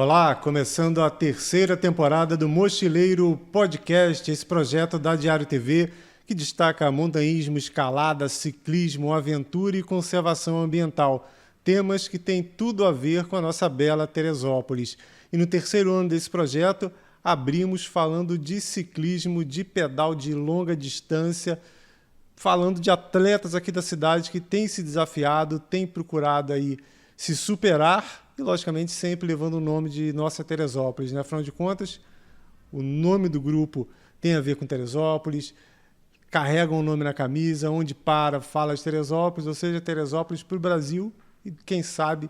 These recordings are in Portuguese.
Olá, começando a terceira temporada do Mochileiro Podcast, esse projeto da Diário TV que destaca montanhismo, escalada, ciclismo, aventura e conservação ambiental, temas que têm tudo a ver com a nossa bela Teresópolis. E no terceiro ano desse projeto, abrimos falando de ciclismo, de pedal de longa distância, falando de atletas aqui da cidade que têm se desafiado, têm procurado aí se superar e, logicamente, sempre levando o nome de nossa Teresópolis, né? Afinal de contas, o nome do grupo tem a ver com Teresópolis, carregam o nome na camisa, onde para, fala de Teresópolis, ou seja, Teresópolis para o Brasil e, quem sabe,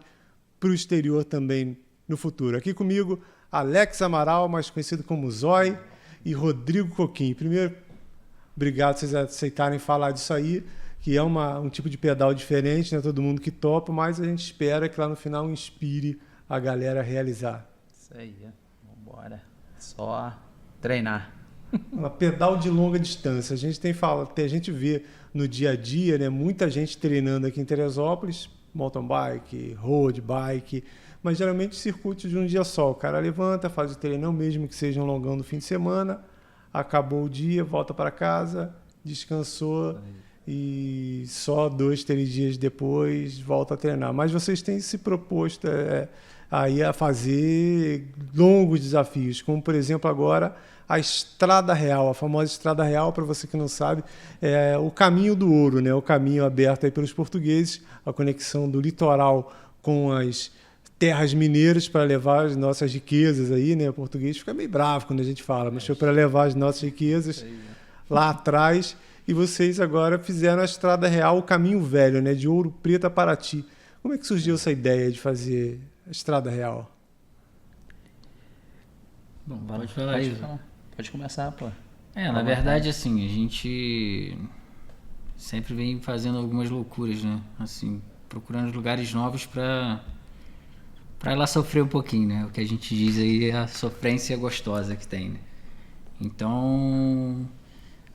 para o exterior também no futuro. Aqui comigo, Alex Amaral, mais conhecido como Zói, e Rodrigo Coquim. Primeiro, obrigado por vocês aceitarem falar disso aí, que é um tipo de pedal diferente, não é todo mundo que topa, mas a gente espera que lá no final inspire a galera a realizar. Isso aí, vamos embora. Só treinar. Pedal de longa distância. A gente vê no dia a dia, né, muita gente treinando aqui em Teresópolis, mountain bike, road bike, mas geralmente circuitos de um dia só. O cara levanta, faz o treinão, mesmo que seja um longão do fim de semana, acabou o dia, volta para casa, descansou e só 2, 3 dias depois volta a treinar. Mas vocês têm se proposto aí a fazer longos desafios, como por exemplo agora a Estrada Real, a famosa Estrada Real, para você que não sabe, é o caminho do ouro, né? O caminho aberto aí pelos portugueses, a conexão do litoral com as terras mineiras para levar as nossas riquezas aí, né? O português fica meio bravo quando a gente fala, mas foi para levar as nossas riquezas lá atrás. E vocês agora fizeram a Estrada Real, o caminho velho, né? De Ouro Preto a Paraty. Como é que surgiu essa ideia de fazer a Estrada Real? Bom, pode falar isso. Pode começar, pô. Na verdade, assim, a gente sempre vem fazendo algumas loucuras, né? Assim, procurando lugares novos para ir lá sofrer um pouquinho, né? O que a gente diz aí é a sofrência gostosa que tem, né? Então,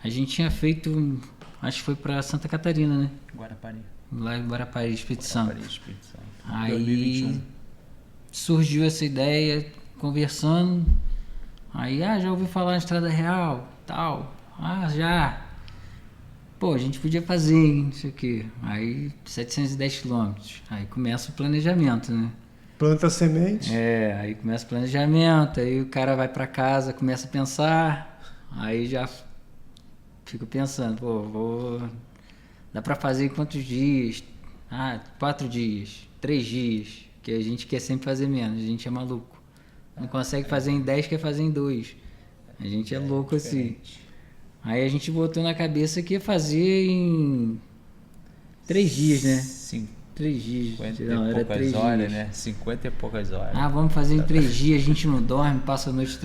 a gente tinha feito, acho que foi para Santa Catarina, né? Guarapari. Lá em Guarapari, Espírito Santo. Aí 2021. Surgiu essa ideia, conversando. Aí, já ouviu falar na Estrada Real, tal. Já. Pô, a gente podia fazer, hein, isso aqui. Aí, 710 quilômetros. Aí começa o planejamento, né? Planta a semente. Aí começa o planejamento, aí o cara vai pra casa, começa a pensar. Aí já fico pensando, dá pra fazer em quantos dias? 4 dias, 3 dias, que a gente quer sempre fazer menos, a gente é maluco. Não consegue fazer em 10, quer fazer em 2. A gente é louco assim. Aí a gente botou na cabeça que ia fazer em 3 dias, né? Sim. 3 dias. 50 Não, e era poucas 3 horas, dias. né? 50 e poucas horas. Vamos fazer em 3 dias, a gente não dorme, passa a noite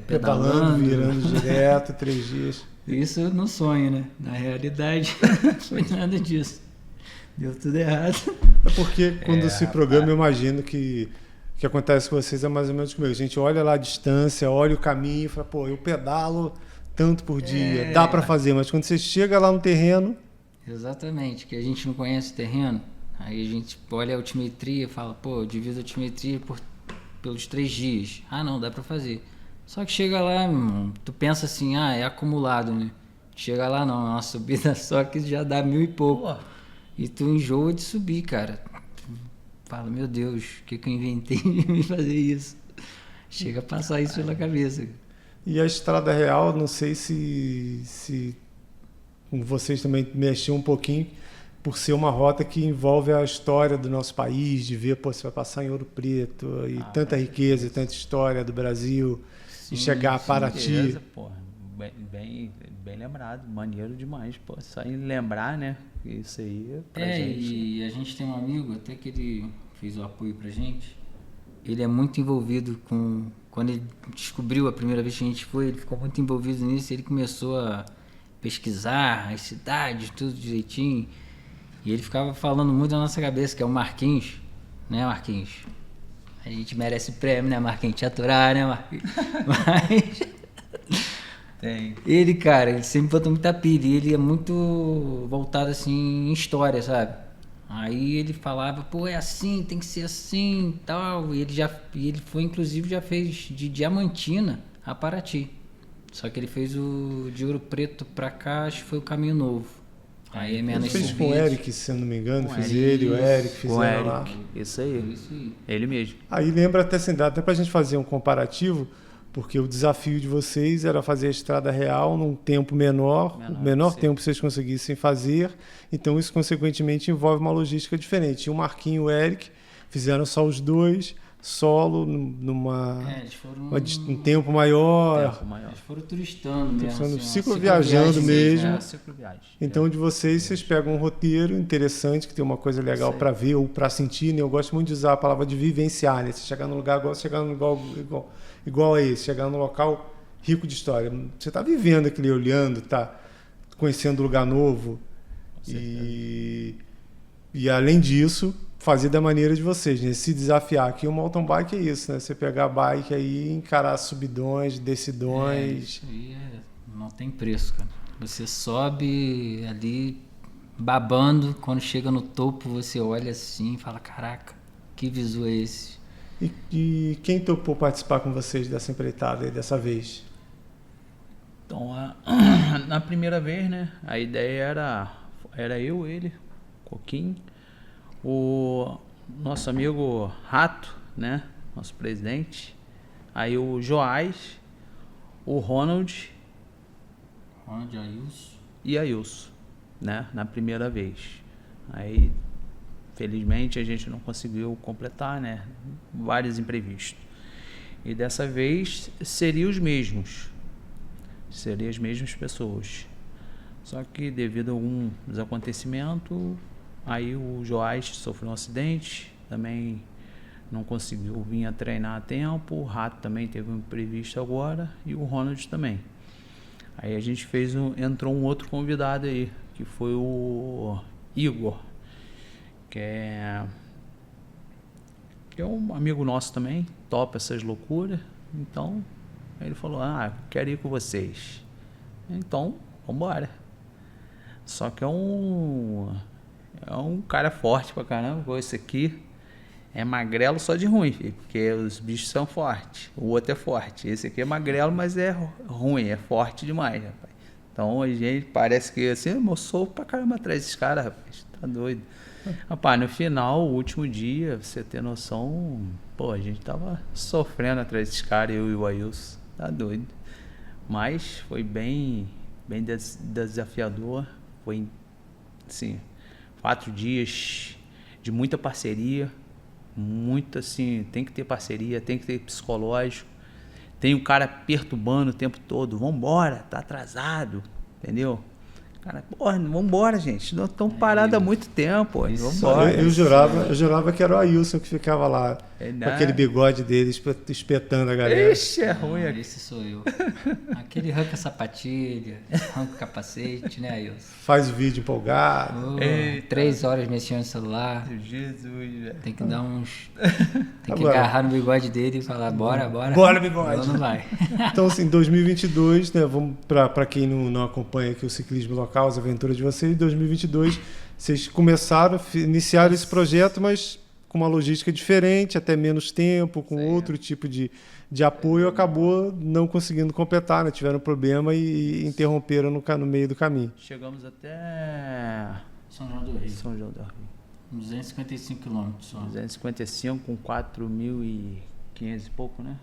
pedalando. Virando direto, 3 dias. Isso no sonho, né? Na realidade, não foi nada disso. Deu tudo errado. É porque quando se programa, eu imagino que o que acontece com vocês é mais ou menos comigo. A gente olha lá a distância, olha o caminho e fala, eu pedalo tanto por dia, dá para fazer. Mas quando você chega lá no terreno... Exatamente, que a gente não conhece o terreno, aí a gente olha a altimetria e fala, eu divido a altimetria pelos 3 dias. Não, dá para fazer. Só que chega lá, meu irmão, tu pensa assim, é acumulado, né? Chega lá não, é uma subida só que já dá 1.000 e pouco. Pô. E tu enjoa de subir, cara. Fala, meu Deus, o que eu inventei de me fazer isso? Chega a passar isso pela cabeça. E a Estrada Real, não sei se vocês também mexiam um pouquinho, por ser uma rota que envolve a história do nosso país, de ver, você vai passar em Ouro Preto, e tanta riqueza, e tanta história do Brasil, e chegar a Paraty. Beleza, porra. Bem lembrado, maneiro demais, só em lembrar, né? Isso aí pra gente. E a gente tem um amigo, até que ele fez o apoio pra gente, ele é muito envolvido quando ele descobriu a primeira vez que a gente foi, ele ficou muito envolvido nisso, ele começou a pesquisar as cidades, tudo direitinho, e ele ficava falando muito na nossa cabeça, que é o Marquinhos, né, Marquinhos? A gente merece prêmio, né, Marquinhos? Te aturar, né, Marquinhos? Mas... Tem. Ele, cara, ele sempre botou muita pilha, e ele é muito voltado, assim, em história, sabe? Aí ele falava, pô, é assim, tem que ser assim e tal. E ele foi, inclusive, já fez de Diamantina a Paraty. Só que ele fez o de Ouro Preto pra cá, acho que foi o Caminho Novo. Aí é menos Fez com o Eric, se eu não me engano, fez ele e o Eric, fizeram lá. Isso aí. Ele mesmo. Aí lembra até assim, dá até pra gente fazer um comparativo, porque o desafio de vocês era fazer a estrada real num tempo menor, o menor tempo que vocês conseguissem fazer, então isso consequentemente envolve uma logística diferente. E o Marquinho e o Eric fizeram só os dois, solo, eles foram um tempo maior. Eles foram turistando mesmo. Assim, cicloviajando mesmo. Cicloviagem. Então, de vocês pegam um roteiro interessante, que tem uma coisa legal para ver ou para sentir, né? Eu gosto muito de usar a palavra de vivenciar, né? Você chegar num lugar igual a esse, chegar num local rico de história. Você está vivendo aquele, olhando, está conhecendo um lugar novo. E além disso, fazer da maneira de vocês, né? Se desafiar. Aqui o mountain bike é isso, né? Você pegar a bike aí, encarar subidões, decidões. Isso aí não tem preço, cara. Você sobe ali babando, quando chega no topo você olha assim e fala, caraca, que visu é esse? E quem topou participar com vocês dessa empreitada aí, dessa vez? Então, na primeira vez, né, a ideia era eu, ele, Coquinho, o nosso amigo Rato, né, nosso presidente, aí o Joás, o Ronald e Ailson, né, na primeira vez. Aí, felizmente, a gente não conseguiu completar, né, vários imprevistos. E dessa vez seriam as mesmas pessoas. Só que devido a alguns acontecimentos, aí o Joás sofreu um acidente, também não conseguiu vir a treinar a tempo, o Rato também teve um imprevisto agora e o Ronald também. Aí a gente entrou um outro convidado aí, que foi o Igor, que é um amigo nosso também, topa essas loucuras. Então ele falou, quero ir com vocês. Então, vambora. Só que é um cara forte pra caramba, igual esse aqui. É magrelo só de ruim, filho, porque os bichos são fortes. O outro é forte. Esse aqui é magrelo, mas é ruim, é forte demais, rapaz. Então a gente parece que assim, eu sou pra caramba atrás desses caras, rapaz. Tá doido. Rapaz, no final, o último dia, você ter noção, pô, a gente tava sofrendo atrás desses caras, eu e o Ailson. Tá doido. Mas foi bem desafiador. Foi, assim, 4 dias de muita parceria. Muito, assim, tem que ter parceria, tem que ter psicológico. Tem um cara perturbando o tempo todo. Vambora, tá atrasado. Entendeu? Cara, porra, vambora, gente. Nós estamos parados há muito tempo. Vambora. Eu jurava que era o Ailson que ficava lá, com aquele bigode dele, espetando a galera. Ixi, é ruim. Esse sou eu. Aquele arranca sapatilha, arranca o capacete, né, Ailson? Faz o vídeo empolgado. 3 horas mexendo no celular. Jesus, velho. Tem que dar uns... Tem que agarrar no bigode dele e falar, bora. Bora, bigode. Não vai. Então, assim, 2022, né, vamos para quem não acompanha aqui o ciclismo local, as aventuras de vocês, em 2022, vocês iniciaram esse projeto, mas com uma logística diferente, até menos tempo, com outro tipo de apoio, acabou não conseguindo completar, né? Tiveram problema e interromperam no meio do caminho. Chegamos até São João do Rio. 255 quilômetros só. 255 com 4.500 e pouco, né?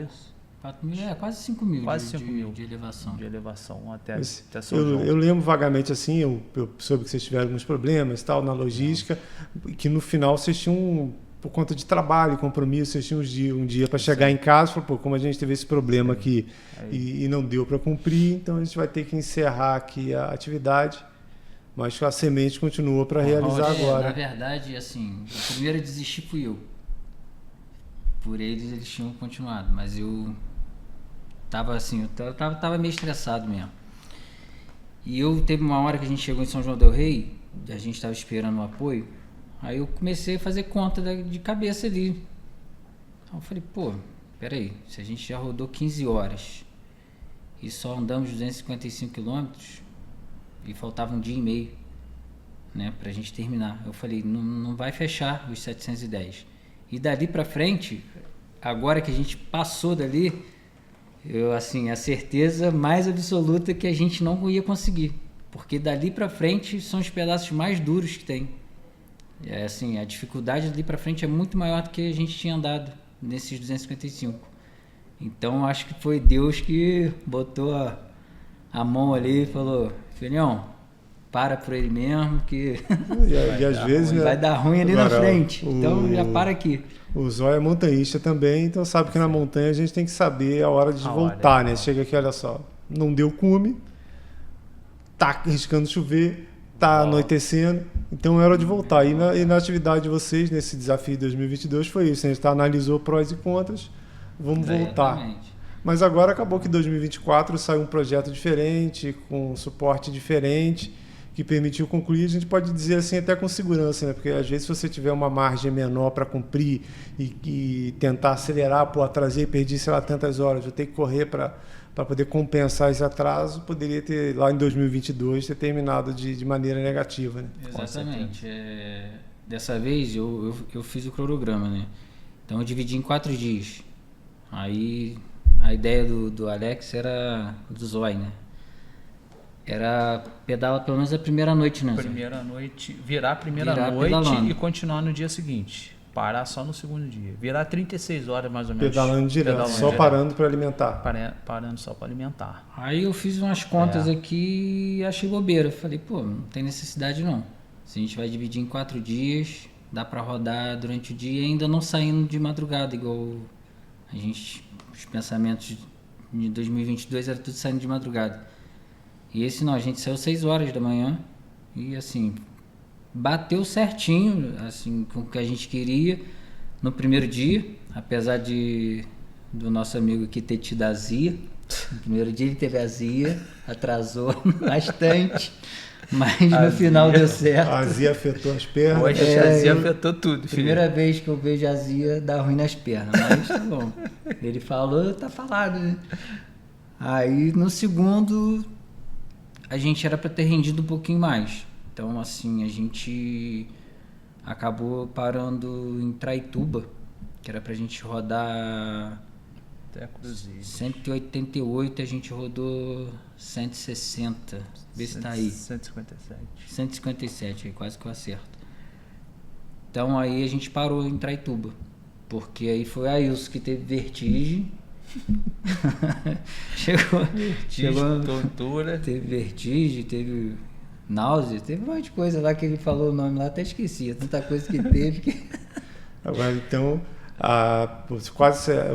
Isso. 4.000, quase 5.000 quase 5 mil de elevação. De elevação até São eu, João. Eu lembro vagamente assim, eu soube que vocês tiveram alguns problemas e tal na logística, que no final vocês tinham, por conta de trabalho e compromisso, vocês tinham um dia para chegar em casa e falar, pô, como a gente teve esse problema aqui e não deu para cumprir, então a gente vai ter que encerrar aqui a atividade, mas a semente continua para realizar agora. Na verdade, assim, o primeiro a desistir fui eu. Por eles tinham continuado, mas eu tava assim, eu tava meio estressado mesmo. E teve uma hora que a gente chegou em São João del Rei, a gente tava esperando o apoio, aí eu comecei a fazer conta de cabeça ali. Então eu falei, pô, peraí, se a gente já rodou 15 horas e só andamos 255 quilômetros e faltava um dia e meio. né, pra gente terminar. Eu falei, não vai fechar os 710. E dali pra frente, agora que a gente passou dali, a certeza mais absoluta que a gente não ia conseguir. Porque dali pra frente são os pedaços mais duros que tem. A dificuldade dali pra frente é muito maior do que a gente tinha andado nesses 255. Então acho que foi Deus que botou a mão ali e falou, filhão, para por ele mesmo que e às vezes ruim, vai dar ruim ali agora, na frente. Então já para aqui. O Zóio é montanhista também, então sabe que na montanha a gente tem que saber a hora de voltar, né? Chega aqui, olha só, não deu cume, tá arriscando chover, tá anoitecendo, então é hora de voltar. E na atividade de vocês, nesse desafio de 2022, foi isso, né? A gente analisou prós e contras, vamos voltar. Exatamente. Mas agora acabou que em 2024 saiu um projeto diferente, com suporte diferente, que permitiu concluir, a gente pode dizer assim até com segurança, né? Porque às vezes se você tiver uma margem menor para cumprir e tentar acelerar, atrasei, perdi, sei lá, tantas horas, vou ter que correr para poder compensar esse atraso, poderia ter, lá em 2022, ter terminado de maneira negativa, né? Exatamente. Dessa vez eu fiz o cronograma, né? Então eu dividi em 4 dias. Aí a ideia do Alex era do Zóio, né? Era pedalar pelo menos a primeira noite, né? Virar a primeira noite pedalando. E continuar no dia seguinte. Parar só no segundo dia. Virar 36 horas mais ou menos. Pedalando direto, só direto. Parando para alimentar. Parando só para alimentar. Aí eu fiz umas contas aqui e achei bobeira. Falei, não tem necessidade não. Se a gente vai dividir em 4 dias, dá para rodar durante o dia e ainda não saindo de madrugada, igual os pensamentos de 2022 era tudo saindo de madrugada. E esse não, a gente saiu 6 horas da manhã e bateu certinho com o que a gente queria no primeiro dia, apesar do nosso amigo aqui ter tido azia. No primeiro dia ele teve azia, atrasou bastante, mas no final deu certo. A azia afetou as pernas. Hoje a azia afetou tudo. Primeira vez que eu vejo azia dar ruim nas pernas, mas tá bom. Ele falou, tá falado, né? Aí no segundo a gente era para ter rendido um pouquinho mais. Então, a gente acabou parando em Traituba, que era pra gente rodar até Cruzeiro. 188, a gente rodou 160. Vê se tá aí. 157. 157, aí quase que eu acerto. Então, aí a gente parou em Traituba, porque aí foi a Ilse que teve vertigem. chegou tontura, teve vertigem, teve náusea, teve um monte de coisa lá que ele falou o nome lá, até esqueci, tanta coisa que teve que... Agora então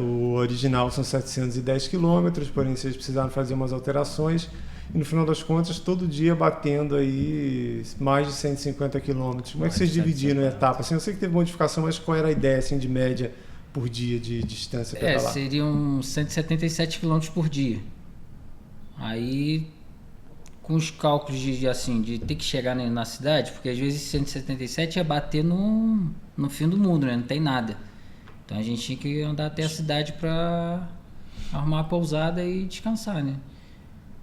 o original são 710 quilômetros, porém vocês precisaram fazer umas alterações e no final das contas todo dia batendo aí mais de 150 quilômetros. Como é que vocês dividiram a etapa? Eu sei que teve modificação, mas qual era a ideia de média por dia de distância pedalar? Seriam 177 km por dia. Aí, com os cálculos de ter que chegar na cidade, porque às vezes 177 ia bater no fim do mundo, né? Não tem nada. Então a gente tinha que andar até a cidade para arrumar a pousada e descansar, né?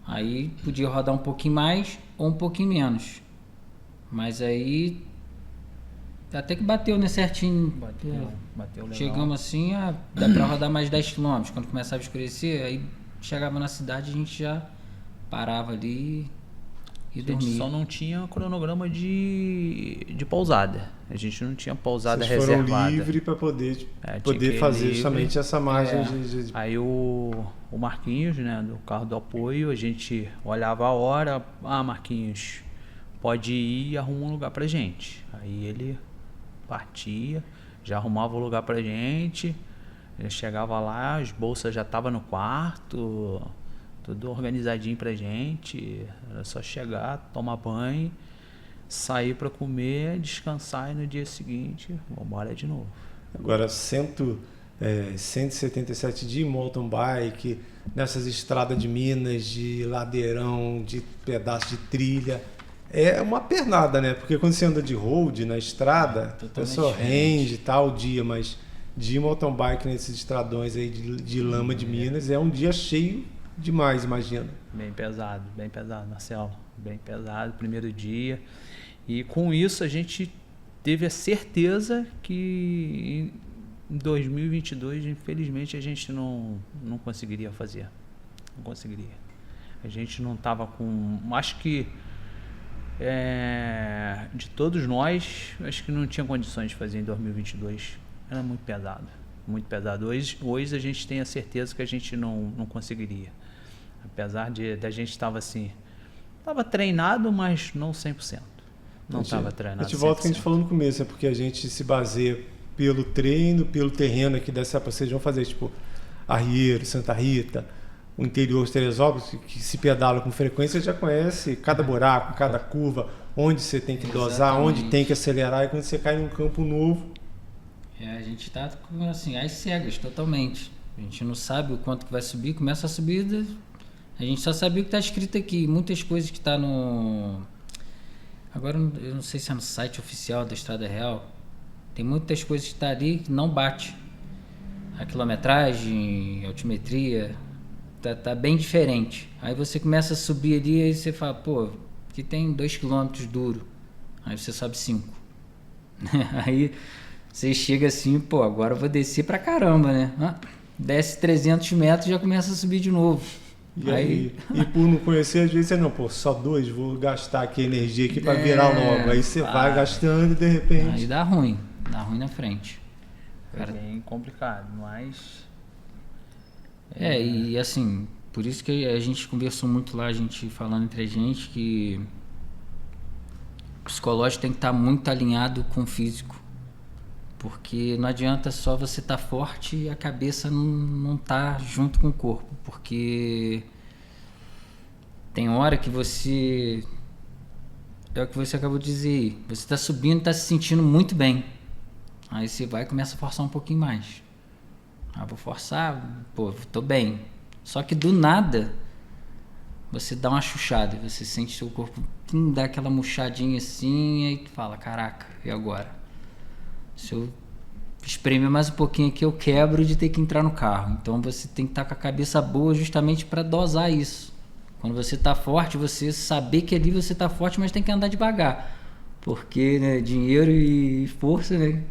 Aí podia rodar um pouquinho mais ou um pouquinho menos. Mas aí até que bateu, né, certinho. Bateu legal. Chegamos assim, dá pra rodar mais 10 km. Quando começava a escurecer, aí chegava na cidade, a gente já parava ali e dormia. A gente só não tinha cronograma de pousada. A gente não tinha pousada Vocês reservada. Foram livre para poder fazer justamente essa margem de... Aí o Marquinhos, né, do carro do apoio, a gente olhava a hora. Marquinhos, pode ir e arruma um lugar pra gente. Aí ele partia, já arrumava o lugar pra gente, já chegava lá, as bolsas já estavam no quarto, tudo organizadinho pra gente, era só chegar, tomar banho, sair pra comer, descansar e no dia seguinte, vamos embora de novo. Agora 177 de mountain bike, nessas estradas de Minas, de ladeirão, de pedaço de trilha, é uma pernada, né? Porque quando você anda de road na estrada, a pessoa rende tal dia, mas de mountain bike nesses estradões aí de lama de Minas é um dia cheio demais, imagina. Bem pesado, Marcelo, bem pesado, primeiro dia. E com isso a gente teve a certeza que em 2022, infelizmente, a gente não conseguiria fazer. Não conseguiria. A gente não estava com... Acho que de todos nós, acho que não tinha condições de fazer em 2022. Era muito pesado. Muito pesado. Hoje a gente tem a certeza que a gente não conseguiria. Apesar da gente estava assim... Estava treinado, mas não 100%. Não estava treinado 100%. A gente volta ao que a gente falou no começo, é porque a gente se baseia pelo treino, pelo terreno aqui dessa... Vocês vão fazer, tipo, Arrieiro, Santa Rita, o interior de Teresópolis, que se pedala com frequência, já conhece cada buraco, cada curva, onde você tem que dosar, Exatamente. onde tem que acelerar, e quando você cai num campo novo... A gente tá com, assim, às cegas, totalmente. A gente não sabe o quanto que vai subir, começa a subida... A gente só sabia o que está escrito aqui. Muitas coisas que está no... Agora eu não sei se é no site oficial da Estrada Real. Tem muitas coisas que está ali que não bate. A quilometragem, a altimetria, tá bem diferente. Aí você começa a subir ali e você fala, pô, aqui tem 2 km duro. Aí você sobe 5. Aí você chega assim, pô, agora eu vou descer pra caramba, né? Desce 300 metros e já começa a subir de novo. E por não conhecer, às vezes você não, pô, só 2, vou gastar aqui energia aqui para virar logo. Aí você vai gastando e de repente... Aí dá ruim na frente. É bem complicado, mas... E assim, por isso que a gente conversou muito lá, a gente falando entre a gente, que o psicológico tem que estar muito alinhado com o físico. Porque não adianta só você estar forte e a cabeça não tá junto com o corpo. Porque tem hora que você... É o que você acabou de dizer aí. Você está subindo e está se sentindo muito bem. Aí você vai e começa a forçar um pouquinho mais. Vou forçar, pô, tô bem. Só que do nada, você dá uma chuchada. Você sente seu corpo dá aquela murchadinha assim. E aí tu fala, caraca, e agora? Se eu espremer mais um pouquinho aqui, eu quebro de ter que entrar no carro. Então você tem que estar com a cabeça boa justamente para dosar isso. Quando você está forte, você saber que ali você está forte, mas tem que andar devagar. Porque, né, dinheiro e força, né,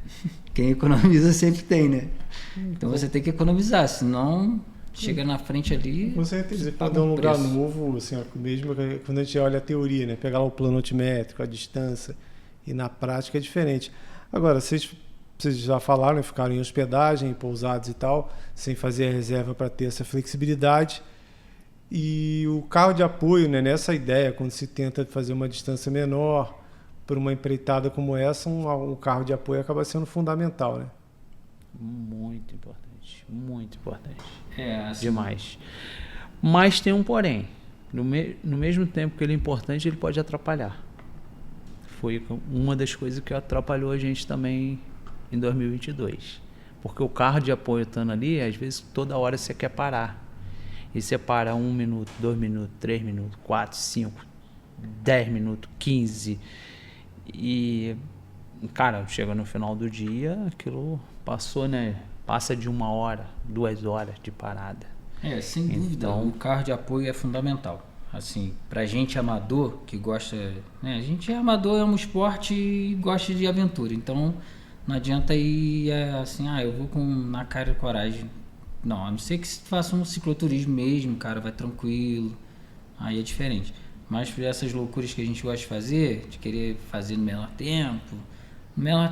quem economiza sempre tem, né? Então você tem que economizar, senão chega na frente ali... Com certeza, para um lugar novo, assim, mesmo quando a gente olha a teoria, né, pegar lá o plano altimétrico, a distância, e na prática é diferente. Agora, vocês já falaram, ficaram em hospedagem, pousados e tal, sem fazer a reserva para ter essa flexibilidade. E o carro de apoio, né, nessa ideia, quando se tenta fazer uma distância menor, por uma empreitada como essa, um carro de apoio acaba sendo fundamental, né? Muito importante, muito importante. Assim... Demais. Mas tem um porém. No mesmo tempo que ele é importante, ele pode atrapalhar. Foi uma das coisas que atrapalhou a gente também em 2022. Porque o carro de apoio estando ali, às vezes toda hora você quer parar. E você para 1 minuto, 2 minutos, 3 minutos, 4, 5, 10 minutos, 15. E, cara, chega no final do dia, aquilo passou, né? Passa de 1 hora, 2 horas de parada. Sem dúvida. Então, o carro de apoio é fundamental. Assim, pra gente amador, que gosta... Né, a gente é amador, é um esporte e gosta de aventura. Então, não adianta ir assim, eu vou na cara e coragem. Não, a não ser que você faça um cicloturismo mesmo, cara, vai tranquilo. Aí é diferente. Mas por essas loucuras que a gente gosta de fazer, de querer fazer no menor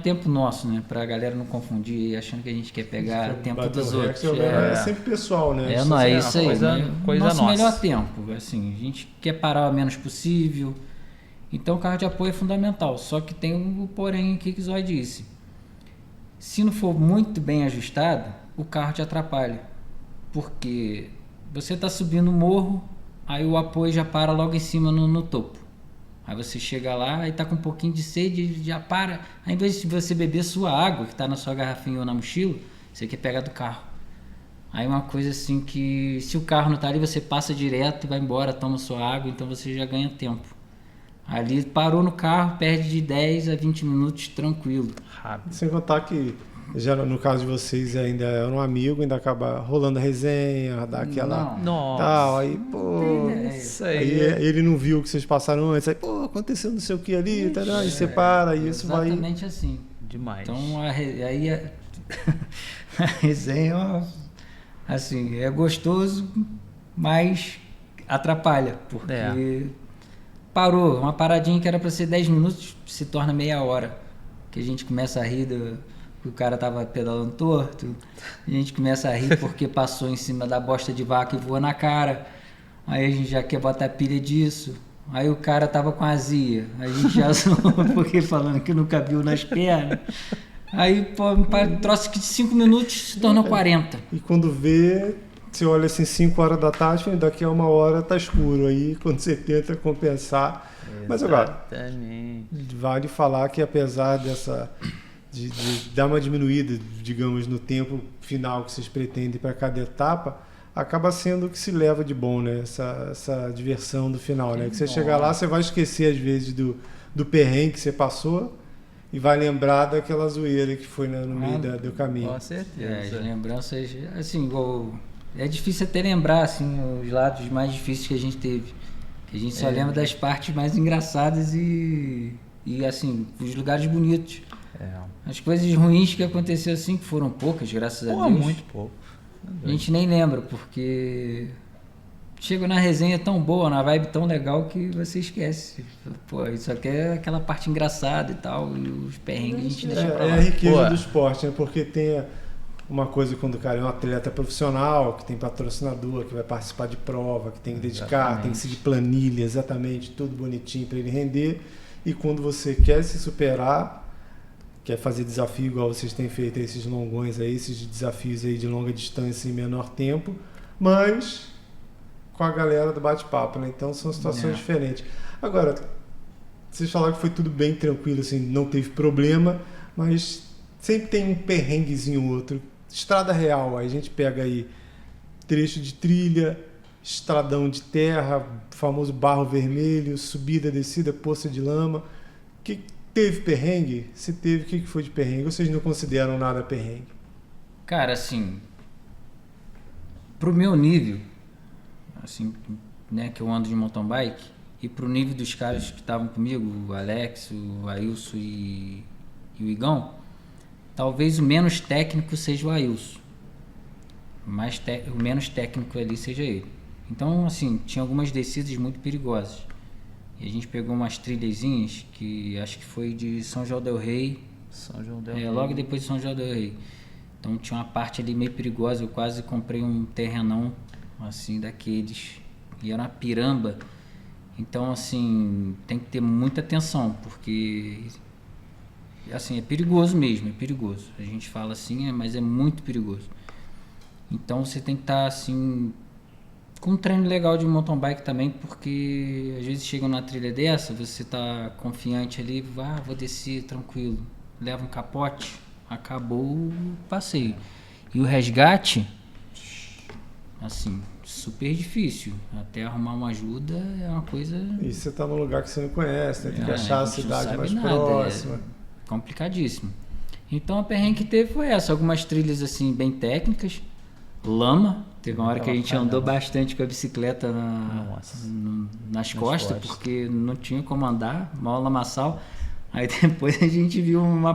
tempo nosso, né? Pra galera não confundir achando que a gente quer pegar tempo dos outros. É sempre pessoal, né? Não é isso aí. Coisa nosso nossa. Melhor tempo, assim, a gente quer parar o menos possível. Então o carro de apoio é fundamental. Só que tem um porém aqui que o Zói disse. Se não for muito bem ajustado, o carro te atrapalha. Porque você está subindo o morro, aí o apoio já para logo em cima no topo. Aí você chega lá e tá com um pouquinho de sede, já para. Aí, ao invés de você beber sua água, que tá na sua garrafinha ou na mochila, você quer pegar do carro. Aí uma coisa assim que, se o carro não tá ali, você passa direto, vai embora, toma sua água, então você já ganha tempo. Ali parou no carro, perde de 10 a 20 minutos tranquilo. Rápido. Sem contar que Já no caso de vocês ainda era um amigo, ainda acaba rolando a resenha, dá aquela... Nossa. Tal, aí, pô... Isso Aí ele não viu o que vocês passaram antes, aí, pô, aconteceu não sei o que ali, tá, aí separa, e isso vai... Exatamente assim. Demais. Então, aí a resenha, assim, é gostoso, mas atrapalha, porque parou. Uma paradinha que era para ser 10 minutos se torna meia hora. Que a gente começa a rir que o cara tava pedalando torto, a gente começa a rir porque passou em cima da bosta de vaca e voa na cara. Aí a gente já quer botar pilha disso. Aí o cara tava com azia. A gente já zoou porque falando que não cabia nas pernas. Aí, pô, um troço que de 5 minutos se tornou 40. E quando vê, você olha assim, 5 horas da tarde, daqui a 1 hora tá escuro. Aí quando você tenta compensar... Mas agora, vale falar que apesar de dar uma diminuída, digamos, no tempo final que vocês pretendem para cada etapa, acaba sendo o que se leva de bom, né? Essa diversão do final, né? Que você chegar lá, você vai esquecer às vezes do perrengue que você passou e vai lembrar daquela zoeira que foi no meio do caminho. Com certeza. As lembranças, assim, é difícil até lembrar, assim, os lados mais difíceis que a gente teve. A gente só lembra das partes mais engraçadas e assim, os lugares bonitos. As coisas ruins que aconteceu assim, que foram poucas, graças a Deus. Muito pouco. A gente nem lembra, porque chega na resenha tão boa, na vibe tão legal que você esquece. Pô, isso aqui é aquela parte engraçada e tal, e os perrengues a gente deixa pra lá. É a riqueza do esporte, né? Porque tem uma coisa quando o cara é um atleta profissional, que tem patrocinador, que vai participar de prova, que tem que dedicar, tem que seguir planilha, exatamente, tudo bonitinho para ele render. E quando você quer se superar, quer fazer desafio igual vocês têm feito, esses longões aí, esses desafios aí de longa distância em menor tempo, mas com a galera do bate-papo, né? Então são situações diferentes. Agora, vocês falaram que foi tudo bem tranquilo, assim, não teve problema, mas sempre tem um perrenguezinho ou outro. Estrada real, aí a gente pega aí trecho de trilha, estradão de terra, famoso barro vermelho, subida, descida, poça de lama. Que teve perrengue? Se teve, o que foi de perrengue? Ou vocês não consideram nada perrengue? Cara, assim, pro meu nível, assim, né, que eu ando de mountain bike, e pro nível dos caras que estavam comigo, o Alex, o Ailson e o Igão, talvez o menos técnico seja o Ailson. O menos técnico ali seja ele. Então, assim, tinha algumas descidas muito perigosas. E a gente pegou umas trilhazinhas que acho que foi de São João del Rei. Logo depois de São João del Rei. Então tinha uma parte ali meio perigosa. Eu quase comprei um terrenão, assim, daqueles. E era uma piramba. Então, assim, tem que ter muita atenção, porque... assim, é perigoso mesmo, é perigoso. A gente fala assim, mas é muito perigoso. Então você tem que estar assim, com um treino legal de mountain bike também, porque às vezes chega numa trilha dessa, você tá confiante ali, vou descer tranquilo, leva um capote, acabou o passeio. E o resgate, assim, super difícil. Até arrumar uma ajuda é uma coisa... E você tá num lugar que você não conhece, né? Tem que achar a cidade mais próxima. É complicadíssimo. Então a perrengue que teve foi essa, algumas trilhas assim bem técnicas, lama, teve uma hora que a gente andou bastante com a bicicleta nas costas, porque não tinha como andar, mal lamaçal. Aí depois a gente viu uma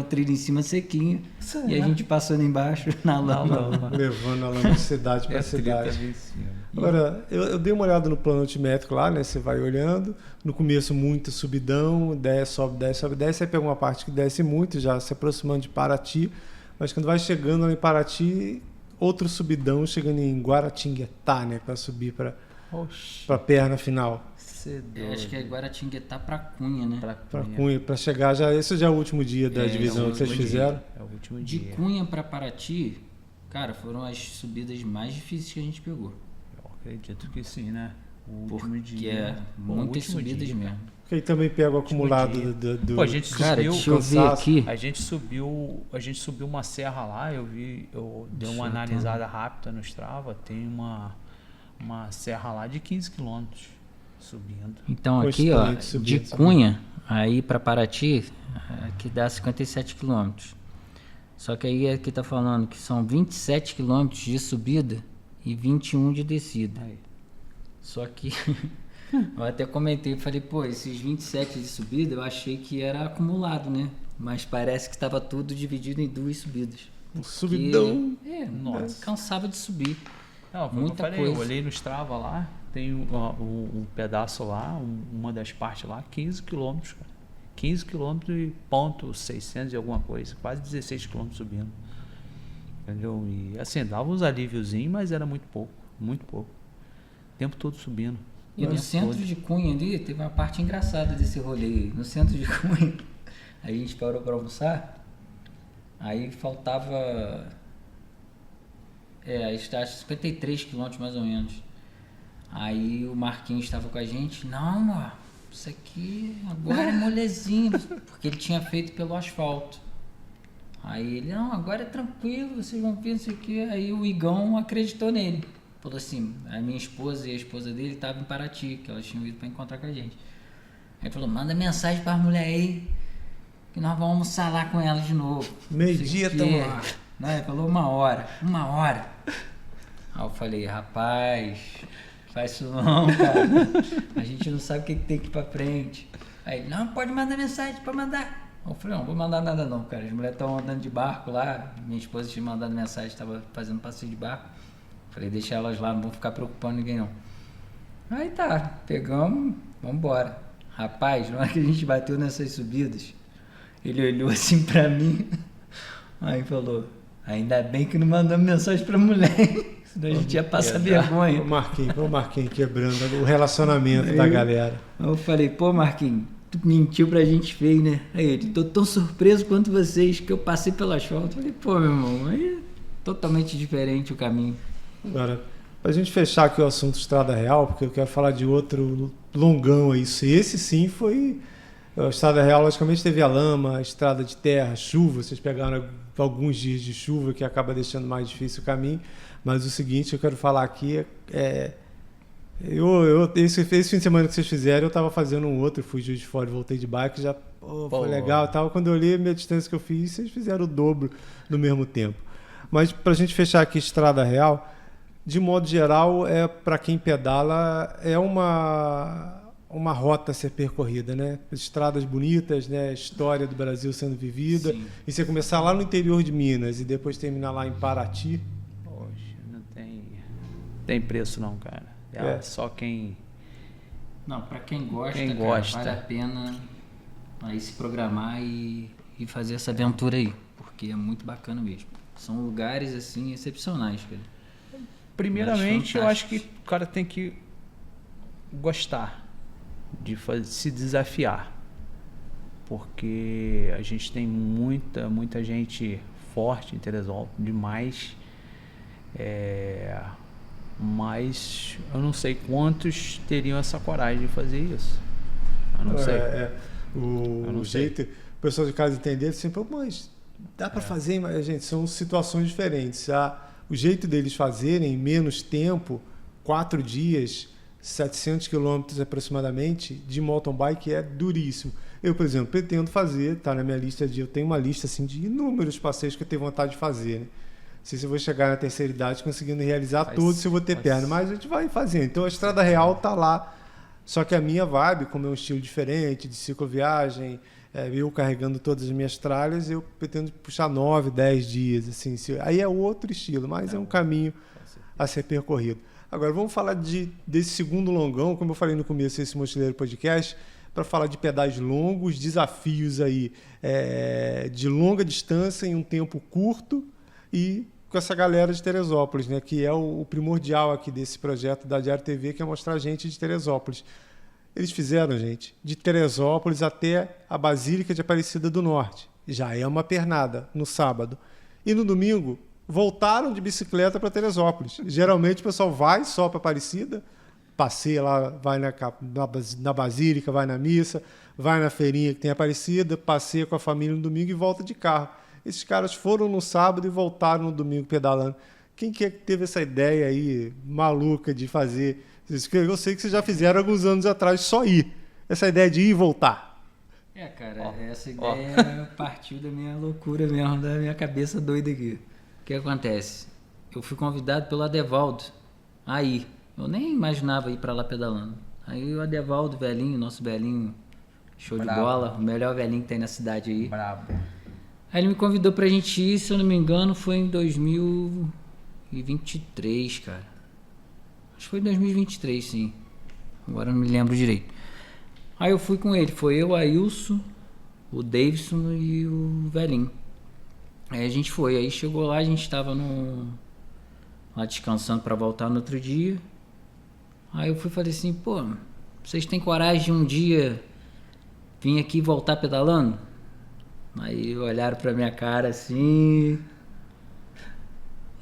trilha em cima sequinha, e a gente passando embaixo na lama. Levando a lama de cidade para cidade. Agora, eu dei uma olhada no plano altimétrico lá, né? Você vai olhando, no começo muito subidão, sobe, desce, aí pega uma parte que desce muito, já se aproximando de Paraty, mas quando vai chegando lá em Paraty, outro subidão, chegando em Guaratinguetá, né? Para subir para a perna final. Acho que é Guaratinguetá para Cunha, né? Para Cunha, para chegar já. Esse já é o último dia da divisão que vocês fizeram. É o último dia. De Cunha para Paraty, cara, foram as subidas mais difíceis que a gente pegou. Eu acredito que sim, né? O último dia. dia. Muitas subidas mesmo. Porque aí também pega o acumulado do Pô, a gente cara, subiu, deixa eu ver aqui. A gente subiu uma serra lá, eu dei uma analisada rápida no Strava, tem uma serra lá de 15 quilômetros subindo. Então aqui, ó, de Cunha aí para Paraty, que dá 57 quilômetros. Só que aí aqui tá falando que são 27 quilômetros de subida e 21 de descida. Aí. Só que eu até comentei, falei, pô, esses 27 de subida eu achei que era acumulado, né? Mas parece que estava tudo dividido em 2 subidas. Um subidão. Nossa, cansava de subir. Não, foi Muita o que eu falei, coisa. eu olhei no Strava lá, tem um pedaço lá, uma das partes lá, 15 quilômetros, cara. 15 quilômetros e ponto 600 e alguma coisa, quase 16 quilômetros subindo. Entendeu? E assim, dava uns alíviozinhos, mas era muito pouco, muito pouco. O tempo todo subindo. E no centro de Cunha ali, teve uma parte engraçada desse rolê. No centro de Cunha, a gente parou para almoçar, aí faltava... a gente tá a 53 quilômetros mais ou menos. Aí o Marquinhos estava com a gente, não, ó, isso aqui agora é molezinho, porque ele tinha feito pelo asfalto. Aí ele, não, agora é tranquilo, vocês vão ver isso aqui. Aí o Igão acreditou nele. Falou assim, a minha esposa e a esposa dele estavam em Paraty, que elas tinham ido para encontrar com a gente. Aí falou, manda mensagem para as mulheres aí, que nós vamos almoçar lá com elas de novo. Meio-dia estamos lá. Não, ele falou 1 hora. Aí eu falei, rapaz, faz isso não, cara. A gente não sabe o que tem que ir pra frente. Aí ele, não, pode mandar mensagem pra mandar. Eu falei, não vou mandar nada não, cara. As mulheres estão andando de barco lá. Minha esposa tinha mandado mensagem, estava fazendo passeio de barco. Falei, deixa elas lá, não vou ficar preocupando ninguém não. Aí tá, pegamos, vamos embora. Rapaz, na hora que a gente bateu nessas subidas, ele olhou assim pra mim, aí falou, ainda bem que não mandamos mensagem pra mulher, senão a gente ia passar vergonha. O Marquinhos quebrando o relacionamento da galera. Aí eu falei, pô Marquinhos, tu mentiu pra gente feio, né? Aí ele, tô tão surpreso quanto vocês que eu passei pelo asfalto. Eu falei, pô meu irmão, aí é totalmente diferente o caminho. Agora, pra gente fechar aqui o assunto Estrada Real, porque eu quero falar de outro longão aí. Esse sim foi... A Estrada Real, logicamente, teve a lama, a estrada de terra, chuva. Vocês pegaram alguns dias de chuva que acaba deixando mais difícil o caminho. Mas o seguinte, eu quero falar aqui esse fim de semana que vocês fizeram, eu estava fazendo um outro, fui Juiz de Fora e voltei de bike, já foi legal e tal. Quando eu olhei a minha distância que eu fiz, vocês fizeram o dobro no mesmo tempo. Mas para a gente fechar aqui Estrada Real, de modo geral, para quem pedala, é uma rota a ser percorrida, né? Estradas bonitas, né? História do Brasil sendo vivida. Sim. E você começar lá no interior de Minas e depois terminar lá em Paraty. Poxa, não tem preço não, cara. Só quem... Não, pra quem gosta, Quem cara, gosta. vale a pena aí se programar e fazer essa aventura aí, porque é muito bacana mesmo. São lugares, assim, excepcionais, cara. Primeiramente, eu acho que o cara tem que gostar de se desafiar, porque a gente tem muita gente forte em Teresópolis, demais, mas eu não sei quantos teriam essa coragem de fazer isso. Eu não sei. O jeito, o pessoal de casa entender sempre, mas dá para fazer, mas gente, são situações diferentes. O jeito deles fazerem em menos tempo, 4 dias, 700 quilômetros aproximadamente, de mountain bike é duríssimo. Eu, por exemplo, pretendo fazer, tá na minha lista eu tenho uma lista assim de inúmeros passeios que eu tenho vontade de fazer, né? Não sei se eu vou chegar na terceira idade conseguindo realizar todos, se eu vou ter perna, mas a gente vai fazendo. Então a Estrada Real tá lá. Só que a minha vibe, como é um estilo diferente, de cicloviagem, eu carregando todas as minhas tralhas, eu pretendo puxar 9, 10 dias. Assim, aí é outro estilo, mas é um caminho a ser percorrido. Agora, vamos falar desse segundo longão, como eu falei no começo desse Mochileiro Podcast, para falar de pedais longos, desafios aí de longa distância em um tempo curto e com essa galera de Teresópolis, né, que é o primordial aqui desse projeto da Diário TV, que é mostrar a gente de Teresópolis. Eles fizeram, gente, de Teresópolis até a Basílica de Aparecida do Norte. Já é uma pernada no sábado. E no domingo, voltaram de bicicleta para Teresópolis. Geralmente o pessoal vai só para Aparecida, passeia lá, vai na Basílica, vai na missa, vai na feirinha que tem Aparecida, passeia com a família no domingo e volta de carro. Esses caras foram no sábado e voltaram no domingo pedalando. Quem que teve essa ideia aí maluca de fazer? Eu sei que vocês já fizeram alguns anos atrás só ir. Essa ideia de ir e voltar. Cara, essa ideia partiu da minha loucura mesmo, da minha cabeça doida aqui. O que acontece? Eu fui convidado pelo Adevaldo. Aí, eu nem imaginava ir pra lá pedalando. Aí o Adevaldo, velhinho, nosso velhinho, show de bola, o melhor velhinho que tem na cidade aí. Brabo. Aí ele me convidou pra gente ir, se eu não me engano, foi em 2023, cara. Acho que foi em 2023, sim. Agora eu não me lembro direito. Aí eu fui com ele, foi eu, Ailson, o Davidson e o velhinho. Aí a gente foi, aí chegou lá, a gente tava lá descansando pra voltar no outro dia. Aí eu fui e falei assim, pô, vocês têm coragem de um dia vir aqui e voltar pedalando? Aí olharam pra minha cara assim,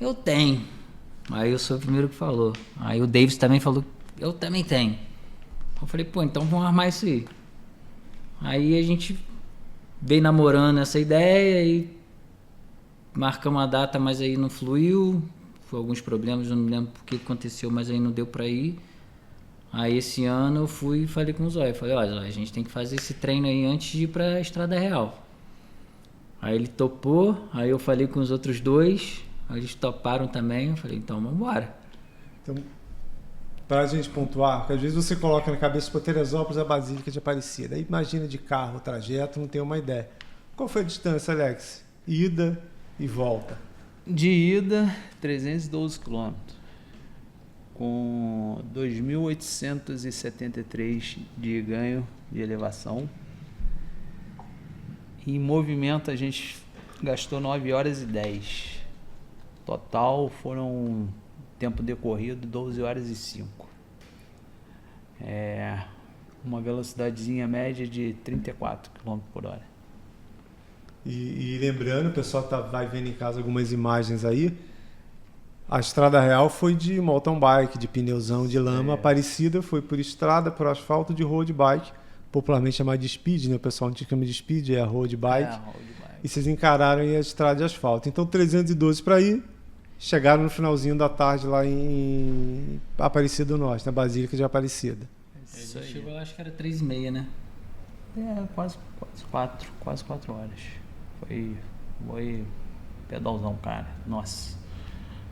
eu tenho. Aí eu sou o primeiro que falou. Aí o Davis também falou, eu também tenho. Eu falei, pô, então vamos armar isso aí. Aí a gente veio namorando essa ideia e marcamos a data, mas aí não fluiu. Foi alguns problemas, eu não lembro o que aconteceu, mas aí não deu pra ir. Aí esse ano eu fui e falei com o Zóio. Falei, olha, a gente tem que fazer esse treino aí antes de ir pra Estrada Real. Aí ele topou, aí eu falei com os outros dois, aí eles toparam também. Eu falei, então vamos embora. Então, para a gente pontuar, porque às vezes você coloca na cabeça por Teresópolis a Basílica de Aparecida. Aí imagina de carro o trajeto, não tem uma ideia. Qual foi a distância, Alex? Ida e volta. De ida, 312 km, com 2.873 de ganho de elevação. Em movimento a gente gastou 9 horas e 10. Total foram, tempo decorrido, 12 horas e 5. Uma velocidadezinha média de 34 km por hora. E lembrando, o pessoal vai vendo em casa algumas imagens aí, a Estrada Real foi de mountain bike, de pneuzão de lama. Aparecida foi por estrada, por asfalto, de road bike, popularmente chamada de speed, né? O pessoal não chama de speed, é a road bike. E vocês encararam aí a estrada de asfalto. Então 312 para ir, chegaram no finalzinho da tarde lá em Aparecida do Norte, na Basílica de Aparecida. Isso aí. Chegou lá, acho que era 3h30, né? Quase 4 horas. Foi pedalzão, cara. Nossa.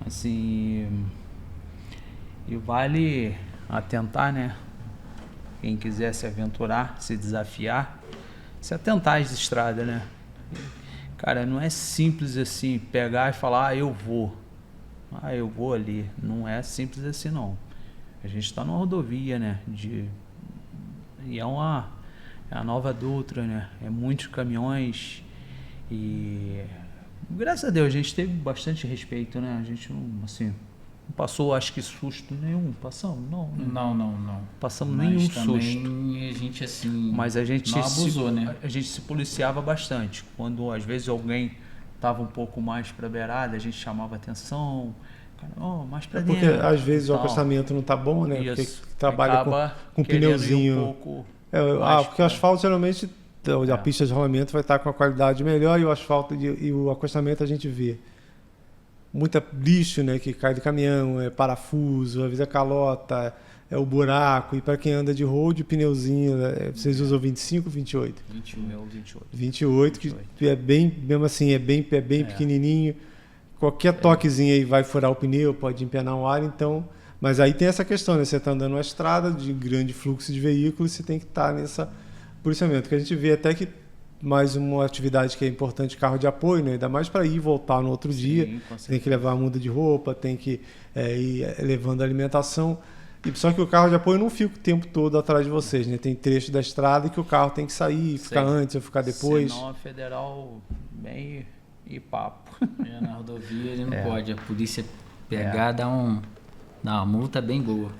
Assim, e vale atentar, né? Quem quiser se aventurar, se desafiar, se atentar às estradas, né? Cara, não é simples assim, pegar e falar, eu vou ali. Não é simples assim, não. A gente está numa rodovia, né? E é a Nova Dutra, né? É muitos caminhões e graças a Deus a gente teve bastante respeito, né? A gente não passou, acho que susto nenhum. Passamos? Não. Né? Não. Passamos mas nenhum também susto. A gente assim. Mas a gente não abusou, né? A gente se policiava bastante. Quando às vezes alguém estava um pouco mais para beirada, a gente chamava atenção. Cara, mais para dentro. Porque às vezes o acostamento não tá bom, né? Isso. Porque trabalha com pneuzinho. Porque o asfalto geralmente, a pista de rolamento vai estar com a qualidade melhor e o asfalto e o acostamento a gente vê muita lixo, né, que cai do caminhão, parafuso, às vezes calota, o buraco. E para quem anda de road, pneuzinho, vocês usam 25 ou 28? 28, que é bem, mesmo assim, é bem pequenininho. Qualquer toquezinho aí vai furar o pneu, pode empenar um ar, então. Mas aí tem essa questão, né? Você está andando uma estrada de grande fluxo de veículos, você tem que estar nessa policiamento. Que a gente vê até que mais uma atividade que é importante, carro de apoio, né? Ainda mais para ir e voltar no outro dia. Tem que levar a muda de roupa, tem que ir levando a alimentação. Só que o carro de apoio não fica o tempo todo atrás de vocês, né? Tem trecho da estrada que o carro tem que sair, ficar antes ou ficar depois. Senão a federal bem e papo. Na rodovia ele não pode, a polícia pegar, dá uma multa bem boa.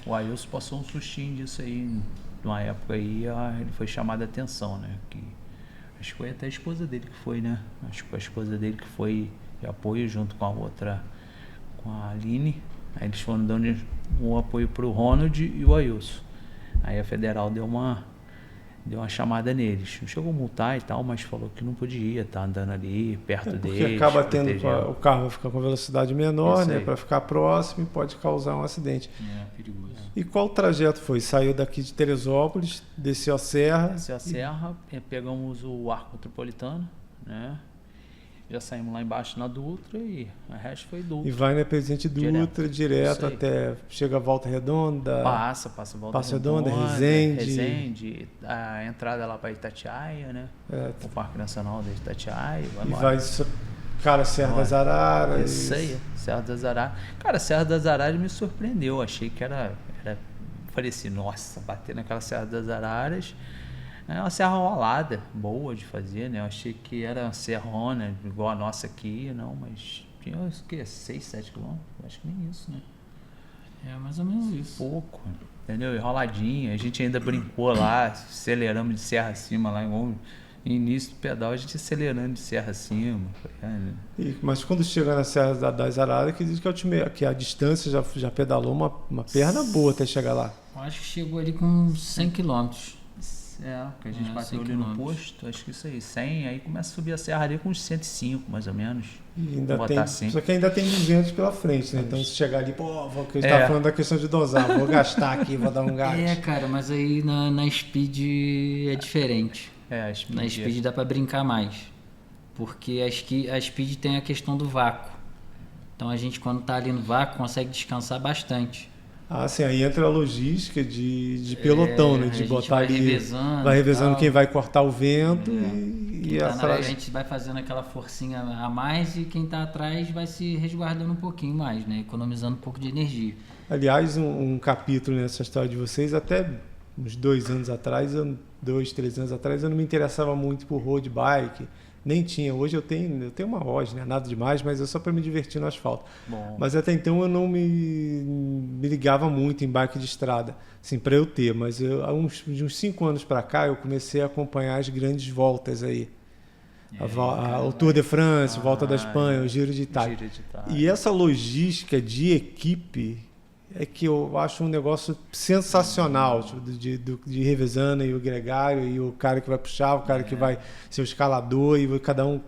O Ailson passou um sustinho disso aí. Numa época aí, ele foi chamado a atenção, né? Acho que foi até a esposa dele que foi, né? Acho que foi a esposa dele que foi de apoio junto com a outra, com a Aline. Aí eles foram dando um apoio pro Ronald e o Ailson. Aí a federal deu deu uma chamada neles. Não chegou a multar e tal, mas falou que não podia estar andando ali perto deles. Porque acaba tendo, o carro vai ficar com velocidade menor, né? Para ficar próximo e pode causar um acidente. Perigoso. E qual trajeto foi? Saiu daqui de Teresópolis, desceu a serra. Desceu a serra, pegamos o arco metropolitano, né? Já saímos lá embaixo na Dutra e o resto foi Dutra. E vai na Presidente Dutra, direto até... Chega a Volta Redonda. Passa Volta Redonda, Resende. A entrada lá para Itatiaia, né? O Parque Nacional de Itatiaia. Cara, Serra das Araras. Isso aí, Serra das Araras. Cara, Serra das Araras me surpreendeu. Achei que era... Falei assim, nossa, bater naquela Serra das Araras... É uma serra rolada, boa de fazer, né? Eu achei que era uma serrona, igual a nossa aqui, não, mas tinha o quê? 6, 7 quilômetros? Acho que nem isso, né? É mais ou menos isso. Pouco, entendeu? Enroladinha. A gente ainda brincou lá, aceleramos de serra acima, lá igual no início do pedal, a gente acelerando de serra acima. Mas quando chega na Serra das Araras, que diz que a distância já pedalou uma perna boa até chegar lá. Eu acho que chegou ali com 100 quilômetros. Que a gente bateu ali no posto, acho que isso aí, 100, aí começa a subir a serra ali com uns 105, mais ou menos. E ainda só que ainda tem 200 pela frente, né? Então se chegar ali, que a gente tá falando da questão de dosar, vou gastar aqui, vou dar um gasto. Cara, mas aí na Speed é diferente. A Speed na Speed dá para brincar mais, porque a Speed tem a questão do vácuo. Então a gente quando tá ali no vácuo consegue descansar bastante. Sim, aí entra a logística de pelotão, né? De botar ali. Vai revezando quem vai cortar o vento a gente vai fazendo aquela forcinha a mais e quem está atrás vai se resguardando um pouquinho mais, né? Economizando um pouco de energia. Aliás, um capítulo nessa história de vocês, até uns 2 anos atrás, 2, 3 anos atrás, eu não me interessava muito por road bike. Nem tinha. Hoje eu tenho uma Roger, né? Nada demais, mas é só para me divertir no asfalto. Bom. Mas até então eu não me ligava muito em bike de estrada, assim, para eu ter. Mas de uns 5 anos para cá eu comecei a acompanhar as grandes voltas aí. O Tour de France, Volta da Espanha, o Giro de Itália. E essa logística de equipe é que eu acho um negócio sensacional, tipo, de revezando e o gregário e o cara que vai puxar, o cara que vai ser o escalador e cada um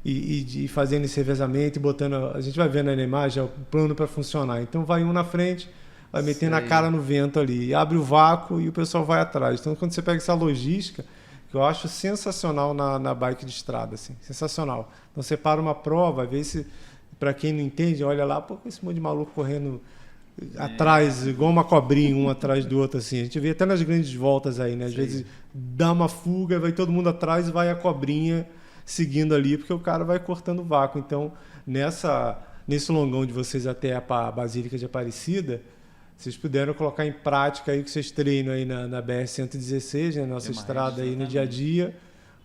e fazendo esse revezamento e botando, a gente vai vendo na imagem o plano para funcionar. Então vai um na frente, vai metendo a cara no vento ali, abre o vácuo e o pessoal vai atrás. Então quando você pega essa logística, que eu acho sensacional na bike de estrada, assim, sensacional. Então você para uma prova, às vezes, para quem não entende, olha lá, esse monte de maluco correndo atrás, igual uma cobrinha, um atrás do outro, assim. A gente vê até nas grandes voltas aí, né? Às vezes dá uma fuga, vai todo mundo atrás e vai a cobrinha seguindo ali, porque o cara vai cortando o vácuo. Então, nesse longão de vocês até a Basílica de Aparecida, vocês puderam colocar em prática aí o que vocês treinam aí na BR-116, né? Nossa estrada aí no dia a dia,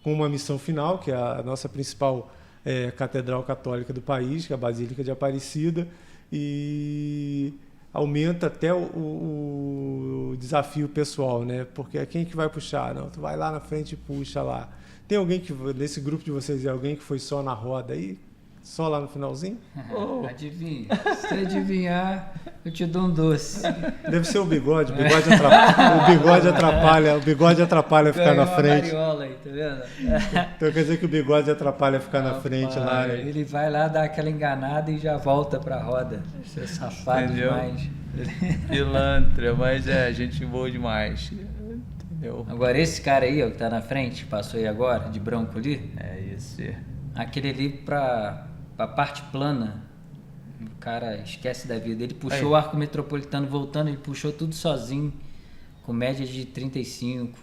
com uma missão final, que é a nossa principal catedral católica do país, que é a Basílica de Aparecida, e aumenta até o desafio pessoal, né? Porque quem que vai puxar? Não, tu vai lá na frente e puxa lá. Tem alguém nesse grupo de vocês, alguém que foi só na roda aí? Só lá no finalzinho? Adivinha. Se você adivinhar, eu te dou um doce. Deve ser o bigode. O bigode atrapalha ficar na frente. Mariola aí, tá vendo? Então quer dizer que o bigode atrapalha ficar na frente lá. Né? Ele vai lá dar aquela enganada e já volta pra roda. Você é safado demais. Pilantra, mas gente boa demais. Entendeu? Agora esse cara aí, ó, que tá na frente, passou aí agora, de branco ali. Esse. Aquele ali pra parte plana, o cara esquece da vida. Ele puxou o arco metropolitano voltando, ele puxou tudo sozinho, com média de 35.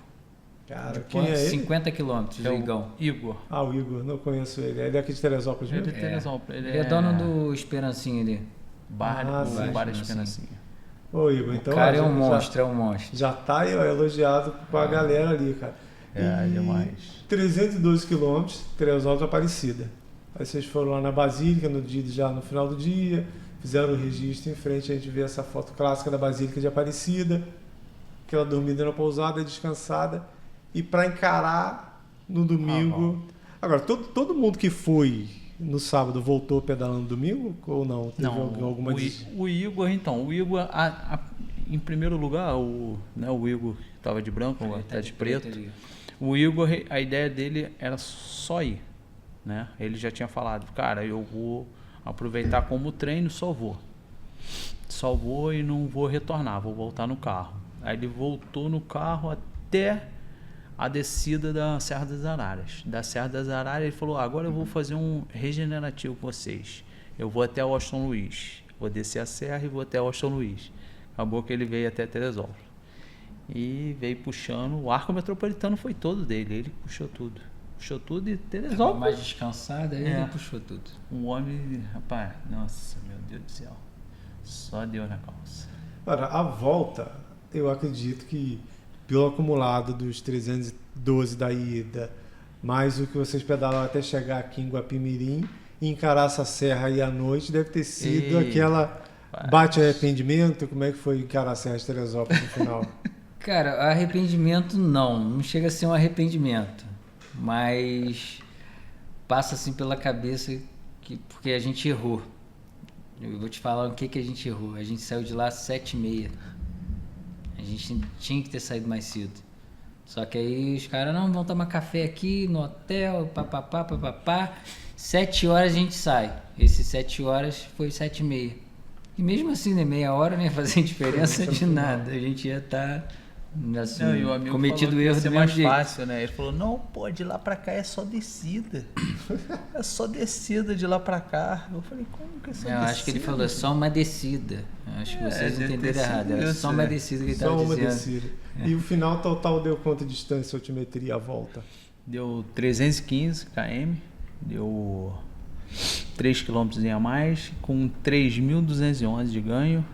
Cara, quem é ele? 50 quilômetros, o Igão. Igor. O Igor, não conheço ele. Ele é aqui de Teresópolis mesmo? Ele é dono do Esperancinha ali. Bar Esperancinha. Ô Igor, então... O cara é um monstro. Já tá aí, ó, elogiado com a galera ali, cara. Demais. 312 quilômetros, Teresópolis Aparecida. Aí vocês foram lá na Basílica, já no final do dia, fizeram o registro em frente, a gente vê essa foto clássica da Basílica de Aparecida, aquela dormida na pousada, descansada, e para encarar no domingo... Agora, todo mundo que foi no sábado voltou pedalando no domingo ou não? Teve alguma o Igor, em primeiro lugar, o Igor que estava de branco, tá de preto. O Igor, a ideia dele era só ir, né? Ele já tinha falado, cara, eu vou aproveitar como treino, só vou e não vou retornar, vou voltar no carro. Aí ele voltou no carro até a descida da Serra das Araras. Da Serra das Araras ele falou, agora eu vou fazer um regenerativo com vocês. Eu vou até Washington Luiz, vou descer a serra e vou até Washington Luiz. Acabou que ele veio até Teresópolis. E veio puxando, o arco metropolitano foi todo dele, ele puxou tudo e Teresópolis. Mais descansado, aí ele puxou tudo. Um homem, rapaz, nossa, meu Deus do céu, só deu na calça. Ora, a volta, eu acredito que pelo acumulado dos 312 da ida, mais o que vocês pedalaram até chegar aqui em Guapimirim, e encarar essa serra aí à noite, deve ter sido aquela bate-arrependimento. Como é que foi encarar a Serra de Teresópolis no final? Cara, arrependimento não chega a ser um arrependimento, mas passa assim pela cabeça porque a gente errou. Eu vou te falar o que a gente errou. A gente saiu de lá às 7h30. A gente tinha que ter saído mais cedo. Só que aí os caras, não, vão tomar café aqui no hotel, papapá. 7 horas a gente sai. Esses 7 horas foi 7h30. E mesmo assim, né, meia hora não ia fazer diferença de nada. A gente ia estar assim, não, e o amigo cometido falou erro que ia ser do mais mesmo jeito. fácil, né? Ele falou, não, pô, de lá pra cá é só descida. É só descida de lá pra cá. Eu falei, como que é só descida? Eu acho que ele falou, é só uma descida. Eu acho que vocês entenderam errado. Era só uma descida que ele estava dizendo. Só uma descida. E o final total deu quanto de distância, altimetria, a volta? Deu 315 km, deu 3 km a mais, com 3.211 de ganho.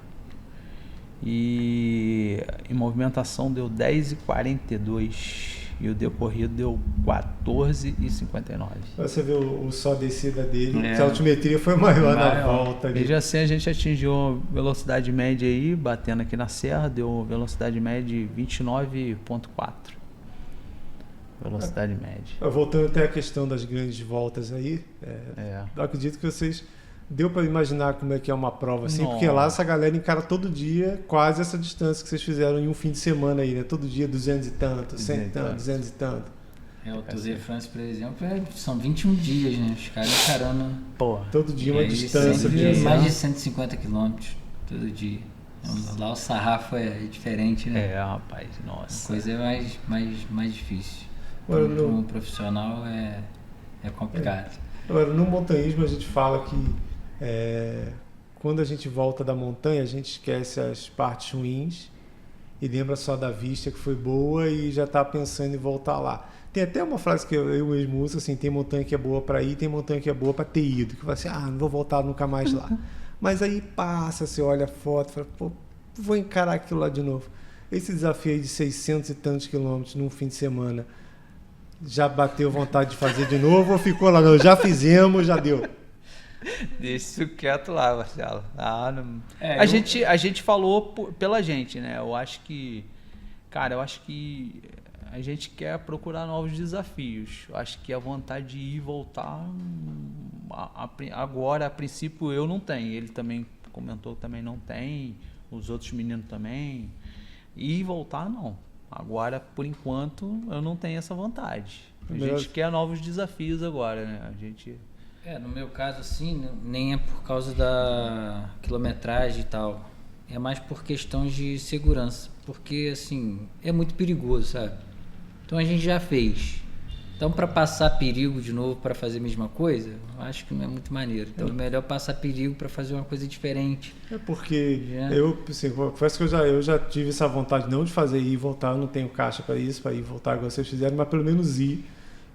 E em movimentação deu 10h42 e o decorrido deu 14h59. Você vê o só descida dele, que a altimetria foi maior na volta ali. E já assim a gente atingiu velocidade média aí, batendo aqui na serra, deu velocidade média de 29,4. Velocidade média. Voltando até a questão das grandes voltas aí, eu acredito que vocês... Deu para imaginar como é que é uma prova assim? Porque lá essa galera encara todo dia quase essa distância que vocês fizeram em um fim de semana aí, né? Todo dia 200 e tanto, 100 e tanto, 200 e tanto. O Tour de France, por exemplo, são 21 dias, né? Os caras encarando... Todo dia uma distância. Mais de 150 quilômetros, todo dia. Lá o sarrafo é diferente, né? Rapaz, nossa. A coisa é mais difícil. Para um profissional é complicado. Agora, no montanhismo a gente fala que quando a gente volta da montanha, a gente esquece as partes ruins e lembra só da vista que foi boa e já está pensando em voltar lá. Tem até uma frase que eu mesmo uso, assim, tem montanha que é boa para ir, tem montanha que é boa para ter ido, que vai assim, não vou voltar nunca mais lá. Mas aí passa, você olha a foto e fala, pô, vou encarar aquilo lá de novo. Esse desafio aí de 600 e tantos quilômetros num fim de semana, já bateu vontade de fazer de novo ou ficou lá? Não, já fizemos, já deu. Deixa isso quieto lá, Marcelo. A gente falou pela gente, né? Eu acho que a gente quer procurar novos desafios. Eu acho que a vontade de ir e voltar, agora, a princípio, eu não tenho. Ele também comentou que também não tem, os outros meninos também. Ir e voltar, não. Agora, por enquanto, eu não tenho essa vontade. A gente quer novos desafios agora, né? A gente... no meu caso, assim, nem é por causa da quilometragem e tal. É mais por questões de segurança. Porque, assim, é muito perigoso, sabe? Então a gente já fez. Então, para passar perigo de novo para fazer a mesma coisa, eu acho que não é muito maneiro. Então, é melhor passar perigo para fazer uma coisa diferente. Porque eu, assim, confesso que eu já tive essa vontade não de fazer ir e voltar. Eu não tenho caixa para isso, para ir e voltar, igual vocês fizeram, mas pelo menos ir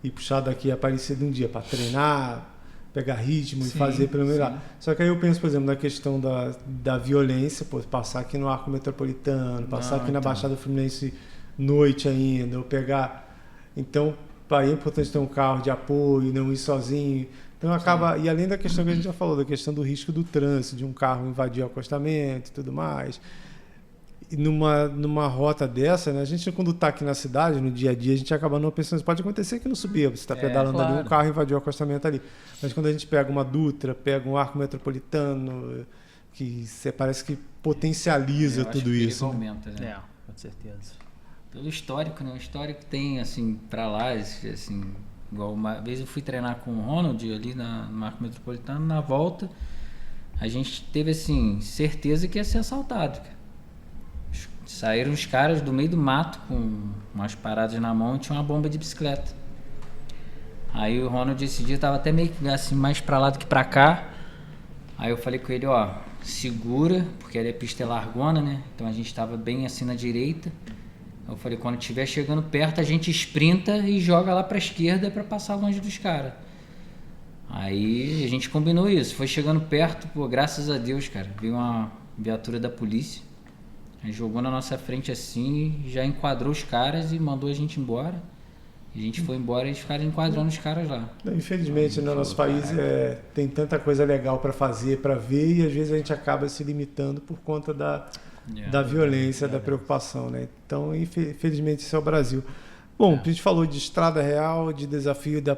e puxar daqui a Aparecida um dia para treinar, pegar ritmo e fazer pelo menos lá. Só que aí eu penso, por exemplo, na questão da violência, passar aqui no Arco Metropolitano, passar aqui na Baixada Fluminense noite ainda, ou pegar... Então... é importante ter um carro de apoio, não ir sozinho. Então acaba... E além da questão que a gente já falou, da questão do risco do trânsito, de um carro invadir o acostamento e tudo mais. E numa rota dessa, né, a gente quando está aqui na cidade, no dia a dia, a gente acaba não pensando, pode acontecer que no subir, você está pedalando ali, um carro invadiu o acostamento ali. Mas quando a gente pega uma Dutra, pega um Arco Metropolitano, que parece que potencializa tudo isso. Aumenta, né? Com certeza. Pelo histórico, né? O histórico tem, assim, pra lá, assim, igual uma vez eu fui treinar com o Ronald ali no Marco Metropolitano, na volta, a gente teve, assim, certeza que ia ser assaltado, cara. Saíram os caras do meio do mato com umas paradas na mão e tinha uma bomba de bicicleta. Aí o Ronald esse dia tava até meio que assim, mais pra lá do que pra cá. Aí eu falei com ele, ó, segura, porque ali a pista é largona, né? Então a gente tava bem assim na direita. Eu falei, quando estiver chegando perto, a gente sprinta e joga lá pra esquerda pra passar longe dos caras. Aí a gente combinou isso. Foi chegando perto, pô, graças a Deus, cara, veio uma viatura da polícia. Aí jogou na nossa frente assim, já enquadrou os caras e mandou a gente embora. A gente foi embora e eles ficaram enquadrando os caras lá. Infelizmente, no nosso país tem tanta coisa legal para fazer, para ver, e às vezes a gente acaba se limitando por conta da violência, da preocupação, né? Então, infelizmente, isso é o Brasil. Bom, a gente falou de estrada real, de desafio da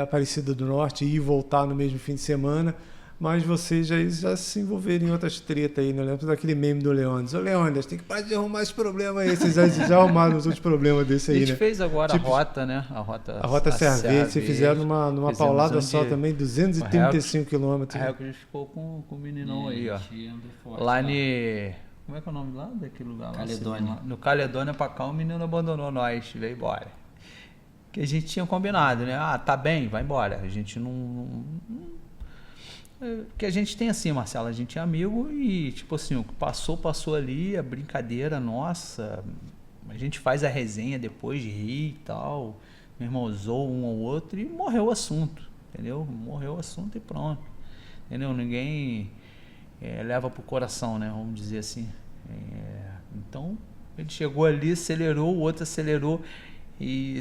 Aparecida do Norte, ir e voltar no mesmo fim de semana, mas vocês já se envolveram em outras tretas aí, né? Lembra daquele meme do Leônidas? Ô Leônidas, tem que parar de arrumar esse problema aí. Vocês já arrumaram os outros problemas desse aí, né? A gente fez agora tipo, a rota, né? A rota Serra Verde, vocês fizeram numa paulada só também, 235 quilômetros. A gente ficou com o meninão aí, ó. Lá em... Como é que é o nome lá daquele lugar? Caledônia. Lá, no Caledônia pra cá, o menino abandonou nós, veio embora. Que a gente tinha combinado, né? Ah, tá bem, vai embora. A gente não... Que a gente tem assim, Marcelo, a gente é amigo e, tipo assim, o que passou ali, a brincadeira nossa, a gente faz a resenha depois de rir e tal, meu irmão usou um ou outro e morreu o assunto, entendeu? Morreu o assunto e pronto, entendeu? Ninguém leva pro coração, né? Vamos dizer assim. Então, ele chegou ali, acelerou, o outro acelerou e...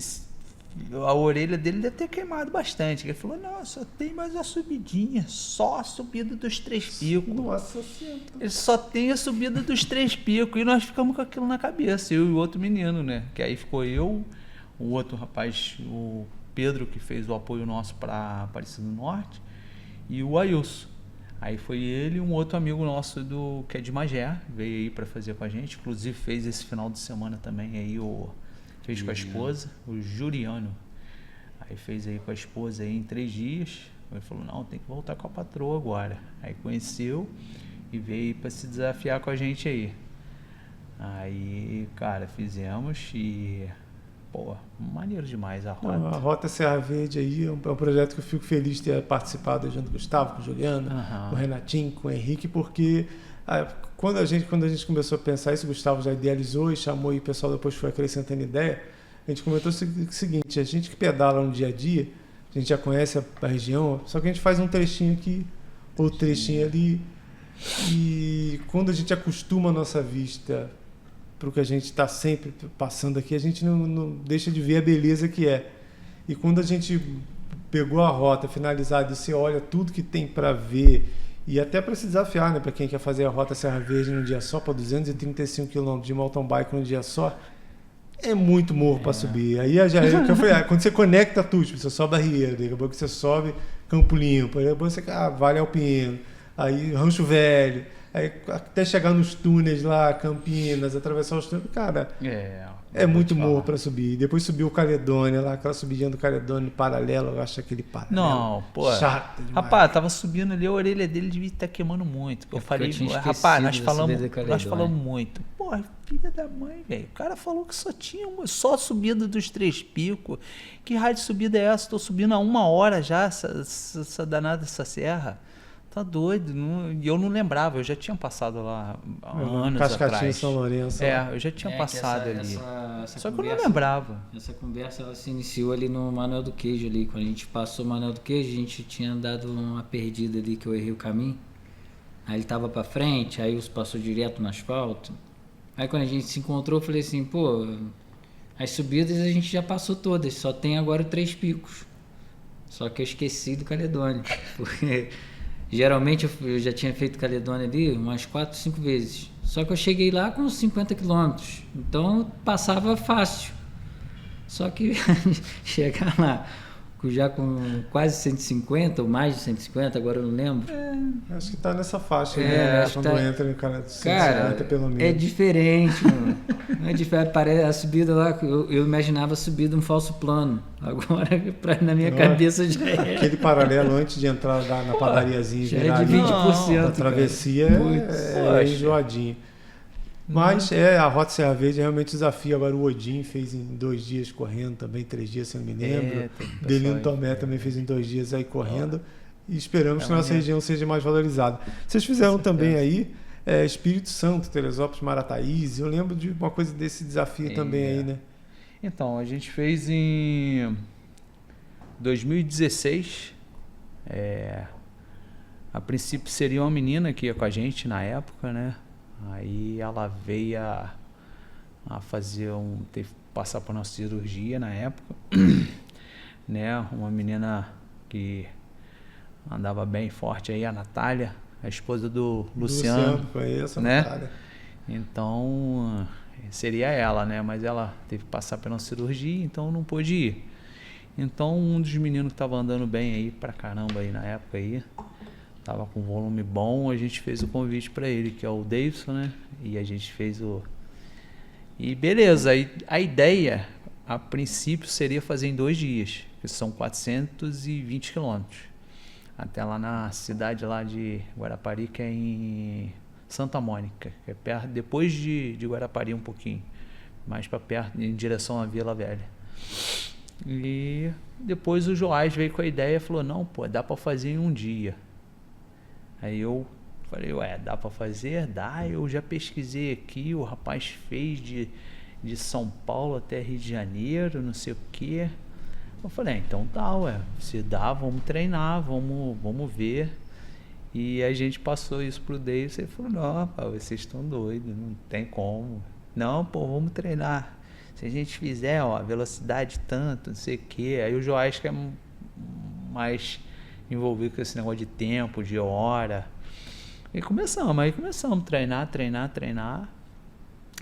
a orelha dele deve ter queimado bastante. Ele falou, não, só tem mais a subidinha, só a subida dos 3 picos. Nossa Senhora. Ele só tem a subida dos 3 picos. E nós ficamos com aquilo na cabeça, eu e o outro menino, né? Que aí ficou eu, o outro rapaz, o Pedro, que fez o apoio nosso para Aparecida do Norte, e o Ailson. Aí foi ele e um outro amigo nosso que é de Magé, veio aí para fazer com a gente. Inclusive fez esse final de semana também aí fez com a esposa, o Juliano. Aí fez aí com a esposa aí em 3 dias. Ele falou, não, tem que voltar com a patroa agora. Aí conheceu e veio para se desafiar com a gente aí. Aí, cara, fizemos e... Pô, maneiro demais a rota. A Rota Serra Verde aí é um projeto que eu fico feliz de ter participado junto com o Gustavo, com o Juliano, com o Renatinho, com o Henrique, porque... Quando a gente começou a pensar isso, o Gustavo já idealizou e chamou e o pessoal depois foi acrescentando ideia, a gente comentou o seguinte, a gente que pedala no dia a dia, a gente já conhece a região, só que a gente faz um trechinho aqui, outro trechinho ali, e quando a gente acostuma a nossa vista para o que a gente está sempre passando aqui, a gente não deixa de ver a beleza que é. E quando a gente pegou a rota finalizada e você olha tudo que tem para ver, e até para se desafiar, né, para quem quer fazer a Rota Serra Verde num dia só, para 235 km de mountain bike num dia só, é muito morro para subir. Aí eu falei, quando você conecta tudo, você sobe a Barreira, daqui a pouco você sobe Campo Limpo, aí depois você Vale Alpino, aí Rancho Velho, aí até chegar nos túneis lá, Campinas, atravessar os túneis, cara, é muito morro para subir. Depois subiu o Caledônia, lá, aquela subidinha do Caledônia paralelo, eu acho aquele paralelo. Não, pô. Chato demais. Rapaz, tava subindo ali, a orelha dele devia estar queimando muito. Eu falei, rapaz, nós falamos muito. Porra, filha da mãe, velho. O cara falou que só tinha só a subida dos 3 picos. Que raio de subida é essa? Tô subindo há 1 hora já, essa danada dessa serra. Tá doido, e eu não lembrava, eu já tinha passado lá há anos atrás. São Lourenço. Eu já tinha passado ali. Só que eu não lembrava. Essa conversa ela se iniciou ali no Manuel do Queijo ali. Quando a gente passou o Manuel do Queijo, a gente tinha dado uma perdida ali que eu errei o caminho. Aí ele tava pra frente, aí os passou direto no asfalto. Aí quando a gente se encontrou, eu falei assim, pô, as subidas a gente já passou todas, só tem agora 3 picos. Só que eu esqueci do Caledônia, porque... Geralmente eu já tinha feito Caledônia ali umas 4, 5 vezes. Só que eu cheguei lá com 50 quilômetros. Então passava fácil. Só que chegar lá, já com quase 150 ou mais de 150, agora eu não lembro. Acho que tá nessa faixa, acho quando que entra em cara de 150 Cara, pelo menos. é diferente, mano. Não é diferente, parece a subida lá, eu imaginava a subida um falso plano. Agora, na minha cabeça já é. Aquele paralelo antes de entrar na padariazinha e Já virar é de ali, 20%. a travessia é enjoadinho. Mas a Rota Serra Verde realmente desafia. Agora o Odin fez em 2 dias correndo também, 3 dias, se eu não me lembro. Delino Tomé também fez em 2 dias aí correndo. E esperamos que nossa região seja mais valorizada. Vocês fizeram também aí Espírito Santo, Teresópolis, Marataízes. Eu lembro de uma coisa desse desafio também aí, né? Então, a gente fez em 2016. A princípio seria uma menina que ia com a gente na época, né? Aí ela veio a fazer teve que passar por uma cirurgia na época, né? Uma menina que andava bem forte aí, a Natália, a esposa do Luciano. Conheço a né? Natália. Então, seria ela, né? Mas ela teve que passar por uma cirurgia, então não pôde ir. Então, um dos meninos que estava andando bem aí pra caramba aí na época aí, tava com volume bom, a gente fez o convite para ele, que é o Davidson, né? E a gente fez E beleza, a ideia, a princípio, seria fazer em 2 dias, que são 420 quilômetros. Até lá na cidade lá de Guarapari, que é em Santa Mônica, que é perto, depois de Guarapari um pouquinho, mais para perto, em direção à Vila Velha. E depois o Joás veio com a ideia e falou, não, pô, dá para fazer em 1 dia. Aí eu falei, dá para fazer? Dá, eu já pesquisei aqui, o rapaz fez de São Paulo até Rio de Janeiro, não sei o quê. Eu falei, então tá, se dá, vamos treinar, vamos ver. E a gente passou isso pro Davidson e ele falou, não, rapaz, vocês estão doidos, não tem como. Não, pô, vamos treinar. Se a gente fizer, velocidade tanto, não sei o quê. Aí o Joás que é mais envolvido com esse negócio de tempo, de hora. E começamos a treinar.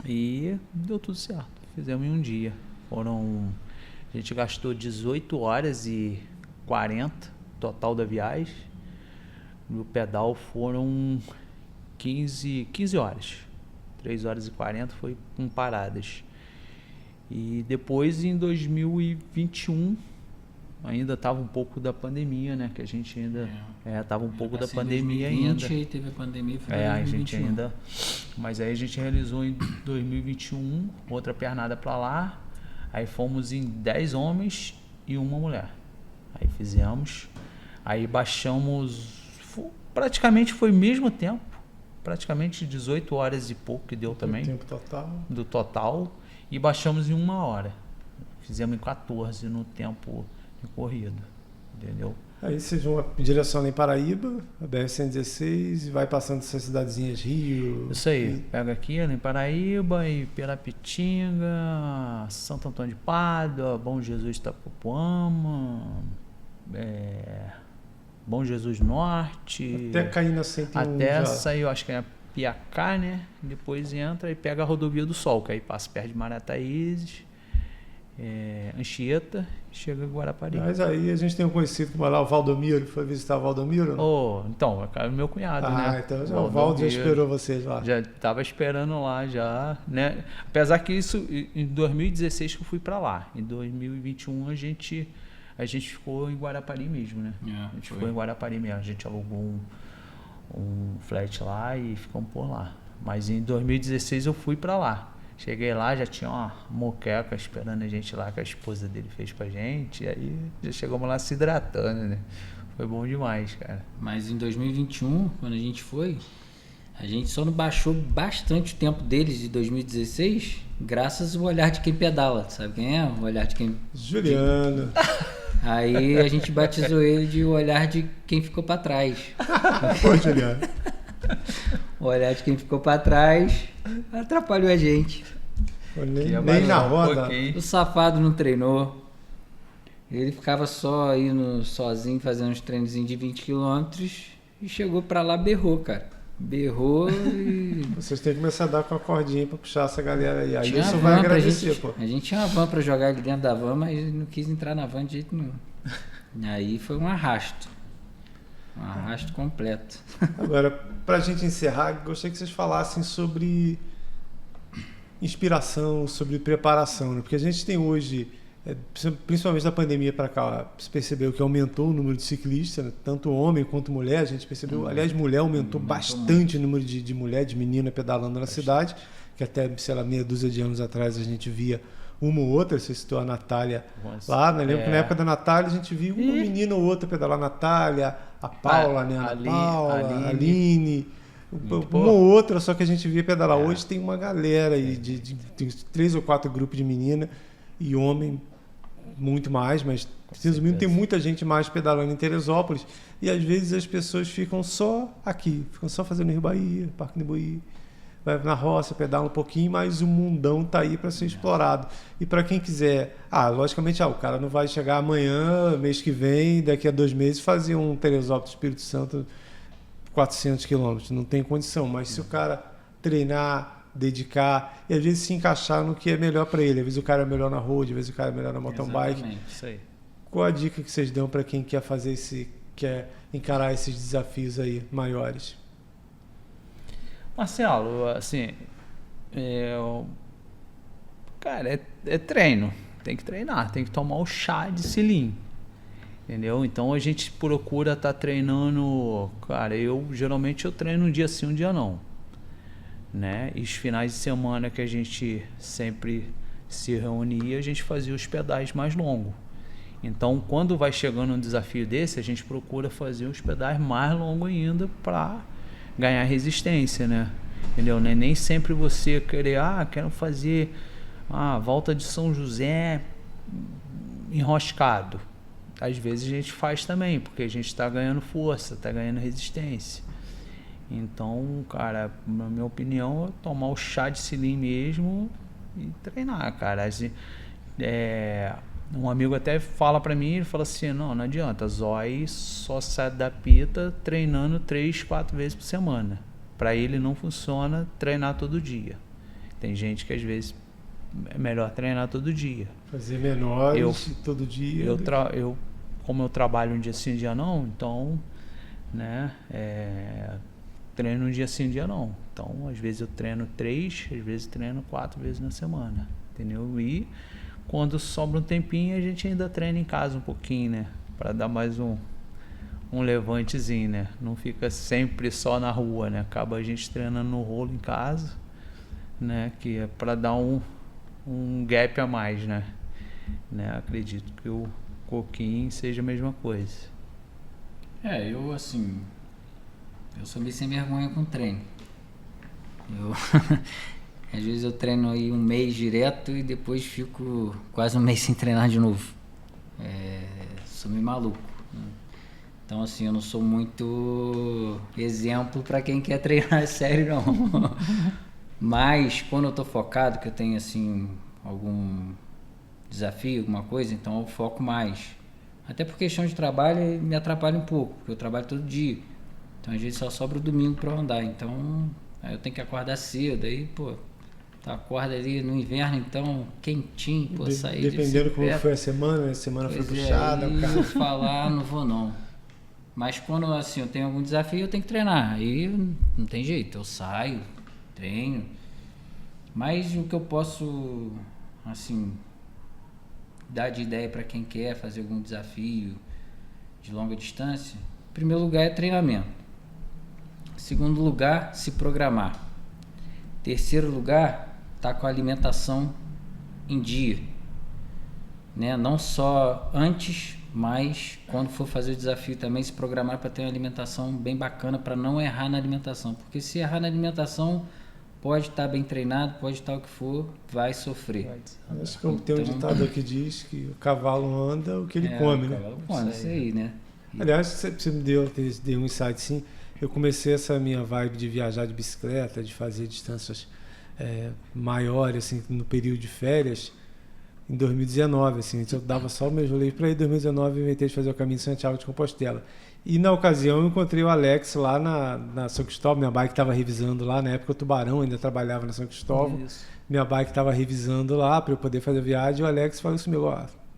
E deu tudo certo. Fizemos em 1 dia. A gente gastou 18 horas e 40 total da viagem. No pedal foram 15 horas. 3 horas e 40 foi com paradas. E depois, em 2021, ainda estava um pouco da pandemia, né? Que a gente ainda estava um pouco da pandemia 2020, ainda. Aí teve a pandemia, foi a gente ainda. Mas aí a gente realizou em 2021 outra pernada para lá. Aí fomos em 10 homens e 1 mulher. Aí fizemos. Aí baixamos. Praticamente foi o mesmo tempo. Praticamente 18 horas e pouco que deu também. O tempo total. Do total. E baixamos em 1 hora. Fizemos em 14 no tempo de corrida. Entendeu? Aí vocês vão em direção em Paraíba, a BR-116, e vai passando essas cidadezinhas, Rio... Isso aí, pega aqui em Paraíba, e Pirapitinga, Santo Antônio de Pádua, Bom Jesus de Itapuama, Bom Jesus Norte... Até cair na 101 Até sair, eu acho que é Piacá, né? Depois entra e pega a Rodovia do Sol, que aí passa perto de Marataízes, Anchieta, chega em Guarapari. Mas aí a gente tem um conhecido que mora lá, o Valdomiro, foi visitar o Valdomiro? Então, é meu cunhado, né? Então já, o Valdo já esperou vocês lá. Já estava esperando lá, já, né? Apesar que isso, em 2016 que eu fui para lá. Em 2021 a gente ficou em Guarapari mesmo, né? A gente ficou em Guarapari mesmo. A gente alugou um flat lá e ficamos por lá. Mas em 2016 eu fui para lá. Cheguei lá, já tinha uma moqueca esperando a gente lá, que a esposa dele fez pra gente. E aí já chegamos lá se hidratando, né? Foi bom demais, cara. Mas em 2021, quando a gente foi, a gente só não baixou bastante o tempo deles de 2016, graças ao olhar de quem pedala. Sabe quem é? O olhar de quem... Juliano. Aí a gente batizou ele de o olhar de quem ficou pra trás. Foi, Juliano. O olhar de quem ficou pra trás atrapalhou a gente. Nem na roda. O safado não treinou. Ele ficava só indo sozinho, fazendo uns treinozinhos de 20 km e chegou pra lá, berrou, cara. Berrou e... Vocês têm que começar a dar com a cordinha pra puxar essa galera aí. Aí Tinha isso uma vai van agradecer, gente, pô. A gente tinha uma van pra jogar ele dentro da van, mas ele não quis entrar na van de jeito nenhum. E aí foi um arrasto completo. Agora, para a gente encerrar, gostaria que vocês falassem sobre inspiração, sobre preparação, né? Porque a gente tem hoje, principalmente da pandemia para cá, se percebeu que aumentou o número de ciclistas, né? Tanto homem quanto mulher, a gente percebeu, aliás, mulher aumentou bastante o número de mulher, de menina pedalando na cidade, que até, sei lá, meia dúzia de anos atrás a gente via uma ou outra. Você citou a Natália lá, né? Lembro que na época da Natália a gente viu uma menina ou outra pedalar, a Natália, a Paula, né? A Aline, uma ou outra, só que a gente via pedalar. Hoje tem uma galera aí tem 3 ou 4 grupos de menina e homem, muito mais, mas resumindo, tem muita gente mais pedalando em Teresópolis e às vezes as pessoas ficam só aqui, ficam só fazendo Rio Bahia, Parque Nimbuí, vai na roça, pedala um pouquinho, mas o mundão tá aí para ser explorado. E para quem quiser, logicamente, o cara não vai chegar amanhã, mês que vem, daqui a 2 meses, fazer um Teresópolis Espírito Santo 400 quilômetros, não tem condição, mas se o cara treinar, dedicar, e às vezes se encaixar no que é melhor para ele, às vezes o cara é melhor na road, às vezes o cara é melhor na mountain bike. Isso aí. Qual a dica que vocês dão para quem quer fazer quer encarar esses desafios aí maiores? Marcelo, assim, cara, é treino, tem que treinar, tem que tomar o chá de cilim, entendeu? Então a gente procura estar treinando, cara, geralmente eu treino um dia sim, um dia não, né? E os finais de semana que a gente sempre se reunia, a gente fazia os pedais mais longos. Então quando vai chegando um desafio desse, a gente procura fazer os pedais mais longos ainda para ganhar resistência, né? Entendeu? Nem sempre você querer, quero fazer a volta de São José enroscado. Às vezes a gente faz também, porque a gente está ganhando força, está ganhando resistência. Então, cara, na minha opinião, é tomar o chá de cilim mesmo e treinar, cara. Assim, um amigo até fala pra mim, ele fala assim, não adianta, Zói só sai da pita treinando 3, 4 vezes por semana. Pra ele não funciona treinar todo dia. Tem gente que às vezes é melhor treinar todo dia. Fazer menores todo dia. Como eu trabalho um dia sim, um dia não, então, né, treino um dia sim, um dia não. Então, às vezes eu treino 3, às vezes treino 4 vezes na semana, entendeu? E quando sobra um tempinho, a gente ainda treina em casa um pouquinho, né? Para dar mais um levantezinho, né? Não fica sempre só na rua, né? Acaba a gente treinando no rolo em casa, né? Que é para dar um gap a mais, né? Acredito que o coquinho seja a mesma coisa. Eu sou meio sem vergonha com treino. Às vezes eu treino aí um mês direto e depois fico quase um mês sem treinar de novo. Sou meio maluco. Então, assim, eu não sou muito exemplo para quem quer treinar sério, não. Mas, quando eu tô focado, que eu tenho, assim, algum desafio, alguma coisa, então eu foco mais. Até por questão de trabalho, me atrapalha um pouco, porque eu trabalho todo dia. Então, às vezes, só sobra o domingo para eu andar. Então, aí eu tenho que acordar cedo, aí, acorda ali no inverno, então, quentinho, sair dependendo como foi a semana foi puxada. Aí eu falar, não vou não. Mas quando, assim, eu tenho algum desafio, eu tenho que treinar. Aí não tem jeito, eu saio, treino. Mas o que eu posso, assim, dar de ideia para quem quer fazer algum desafio de longa distância, em primeiro lugar é treinamento. Em segundo lugar, se programar. Terceiro lugar, tá com a alimentação em dia, né? Não só antes, mas quando for fazer o desafio também se programar para ter uma alimentação bem bacana, para não errar na alimentação, porque se errar na alimentação, pode estar bem treinado, pode estar o que for, vai sofrer. Acho que tem um ditado que diz que o cavalo anda o que ele come, né? O cavalo come, isso aí, né? Aliás, você me deu um insight, sim. Eu comecei essa minha vibe de viajar de bicicleta, de fazer distâncias maiores, assim, no período de férias, em 2019, assim. Eu dava só o meu rolê para ir. Em 2019 eu inventei de fazer o caminho de Santiago de Compostela. E na ocasião eu encontrei o Alex lá na São Cristóvão. Minha bike estava revisando lá, na época o Tubarão ainda trabalhava na São Cristóvão. Isso. Minha bike estava revisando lá para eu poder fazer a viagem. E o Alex falou assim: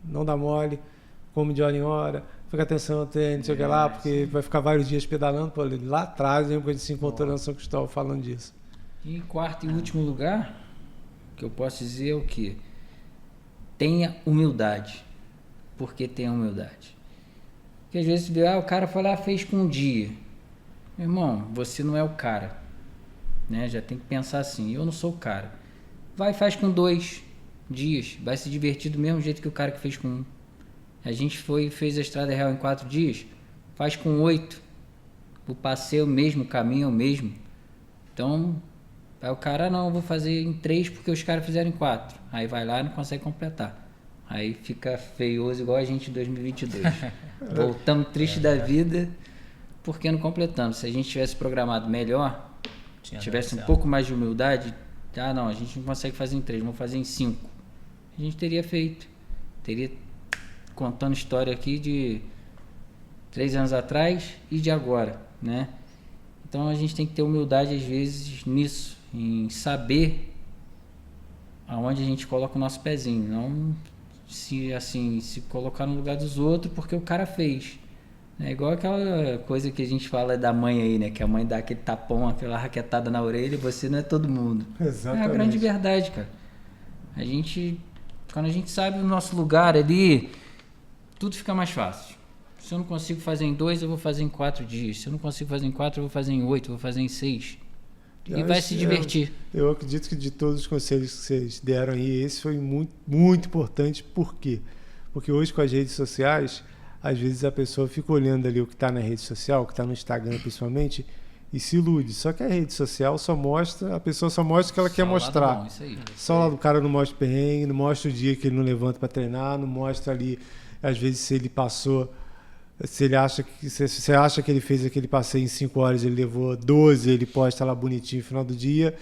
não dá mole, come de hora em hora, fica atenção ao treino, não sei o que lá, porque vai ficar vários dias pedalando. Pô, lá atrás, lembro que a gente se encontrou na São Cristóvão falando disso. E em quarto e último lugar, que eu posso dizer é o quê? Tenha humildade. Por que tenha humildade? Porque às vezes o cara foi lá, fez com um dia. Meu irmão, você não é o cara. Né? Já tem que pensar assim, eu não sou o cara. Vai e faz com 2 dias. Vai se divertir do mesmo jeito que o cara que fez com 1. A gente fez a Estrada Real em 4 dias. Faz com 8. O passeio é o mesmo, o caminho é o mesmo. Então, aí o cara, não, eu vou fazer em 3 porque os caras fizeram em 4. Aí vai lá e não consegue completar. Aí fica feioso igual a gente em 2022. Voltamos triste da vida porque não completamos. Se a gente tivesse programado melhor, tivesse um pouco mais de humildade, não, a gente não consegue fazer em 3, vamos fazer em 5. A gente teria feito. Teria contando história aqui de 3 anos atrás e de agora, né? Então a gente tem que ter humildade às vezes nisso, em saber aonde a gente coloca o nosso pezinho, não se colocar no lugar dos outros porque o cara fez. É igual aquela coisa que a gente fala da mãe aí, né? Que a mãe dá aquele tapão, aquela raquetada na orelha e você não é todo mundo. Exatamente. É a grande verdade, cara. Quando a gente sabe o nosso lugar ali, tudo fica mais fácil. Se eu não consigo fazer em 2, eu vou fazer em 4 dias. Se eu não consigo fazer em 4, eu vou fazer em 8, eu vou fazer em 6. E vai se divertir. Eu acredito que de todos os conselhos que vocês deram aí, esse foi muito, muito importante. Por quê? Porque hoje com as redes sociais, às vezes a pessoa fica olhando ali o que está na rede social, o que está no Instagram principalmente, e se ilude. Só que a rede social a pessoa só mostra o que ela quer mostrar. Bom, isso aí. Só lá do cara não mostra o perrengue, não mostra o dia que ele não levanta para treinar, não mostra ali, às vezes, se ele passou, se você acha que ele fez aquele passeio em 5 horas, ele levou 12, ele posta lá bonitinho no final do dia.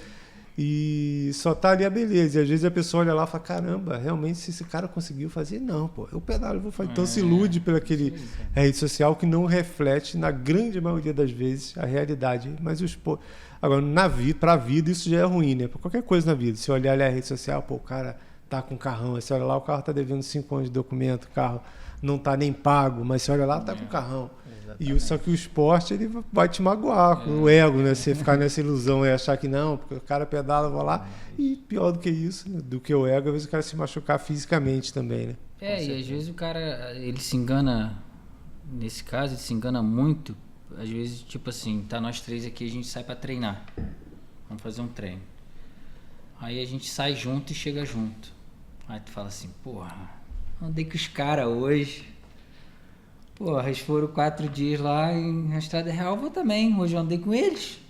E só tá ali a beleza. E às vezes a pessoa olha lá e fala, caramba, realmente se esse cara conseguiu fazer, não, pô, eu pedalo, eu vou fazer. Então se ilude pela rede social que não reflete, na grande maioria das vezes, a realidade. Mas agora, pra vida, isso já é ruim, né? Pra qualquer coisa na vida. Se olhar ali a rede social, pô, o cara tá com carrão. Aí você olha lá, o carro tá devendo 5 anos de documento, o carro não tá nem pago, mas você olha lá, tá com carrão. Só que o esporte, ele vai te magoar com o ego, né? Você ficar nessa ilusão e achar que não, porque o cara pedala, eu vou lá. E pior do que isso, né? Do que o ego, às vezes o cara se machucar fisicamente também, né? E às vezes o cara, ele se engana, nesse caso, ele se engana muito. Às vezes, tipo assim, tá nós 3 aqui, a gente sai pra treinar. Vamos fazer um treino. Aí a gente sai junto e chega junto. Aí tu fala assim, porra, andei com os caras hoje. Porra, eles foram 4 dias lá na Estrada Real, eu vou também. Hoje eu andei com eles.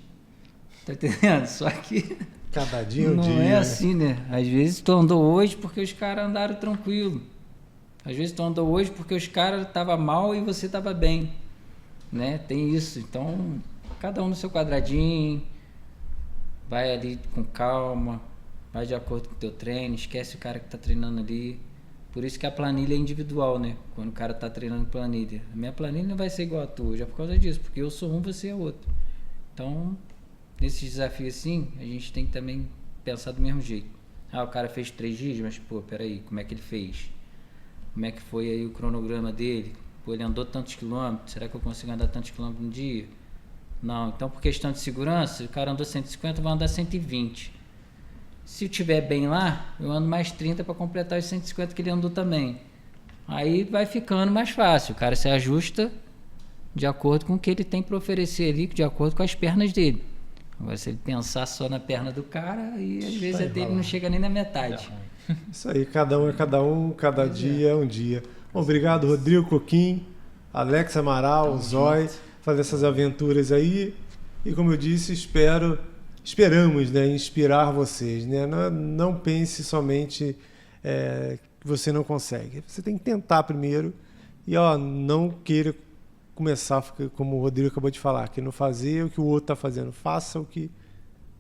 Tá entendendo? Só que cada dia não dia, é assim, né? Às vezes tu andou hoje porque os caras andaram tranquilo. Às vezes tu andou hoje porque os caras estavam mal e você estava bem. Né? Tem isso. Então, cada um no seu quadradinho. Vai ali com calma. Vai de acordo com o teu treino. Esquece o cara que tá treinando ali. Por isso que a planilha é individual, né? Quando o cara tá treinando planilha. A minha planilha não vai ser igual a tua, já por causa disso. Porque eu sou um, você é outro. Então, nesses desafios assim, a gente tem que também pensar do mesmo jeito. O cara fez 3 dias, mas, pô, peraí, como é que ele fez? Como é que foi aí o cronograma dele? Pô, ele andou tantos quilômetros, será que eu consigo andar tantos quilômetros no dia? Não, então por questão de segurança, o cara andou 150, vai andar 120. Se eu estiver bem lá, eu ando mais 30 para completar os 150 que ele andou também. Aí vai ficando mais fácil, o cara se ajusta de acordo com o que ele tem para oferecer ali, de acordo com as pernas dele. Agora, se ele pensar só na perna do cara, aí às vezes a dele não chega nem na metade. Isso aí, cada um é cada um, cada dia é um dia. Bom, obrigado, Rodrigo Coquim, Alex Amaral, Zói, fazer essas aventuras aí. E como eu disse, esperamos, né, inspirar vocês. Né? Não pense somente que você não consegue. Você tem que tentar primeiro e não queira começar, como o Rodrigo acabou de falar, que não fazer o que o outro está fazendo. Faça o que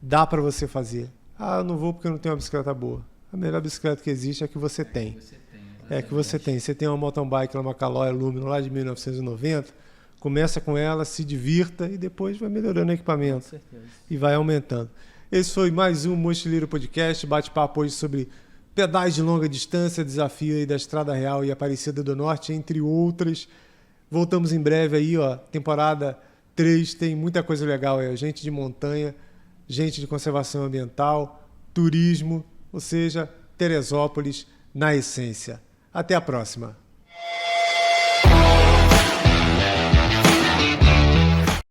dá para você fazer. Eu não vou porque eu não tenho uma bicicleta boa. A melhor bicicleta que existe é a que você tem. Que você tem. Você tem uma mountain bike, uma Caloi Aluminum lá de 1990, começa com ela, se divirta e depois vai melhorando o equipamento. E vai aumentando. Esse foi mais um Mochileiro Podcast, bate-papo hoje sobre pedais de longa distância, desafio aí da Estrada Real e Aparecida do Norte, entre outras. Voltamos em breve aí, ó, temporada 3, tem muita coisa legal aí, gente de montanha, gente de conservação ambiental, turismo, ou seja, Teresópolis na essência. Até a próxima.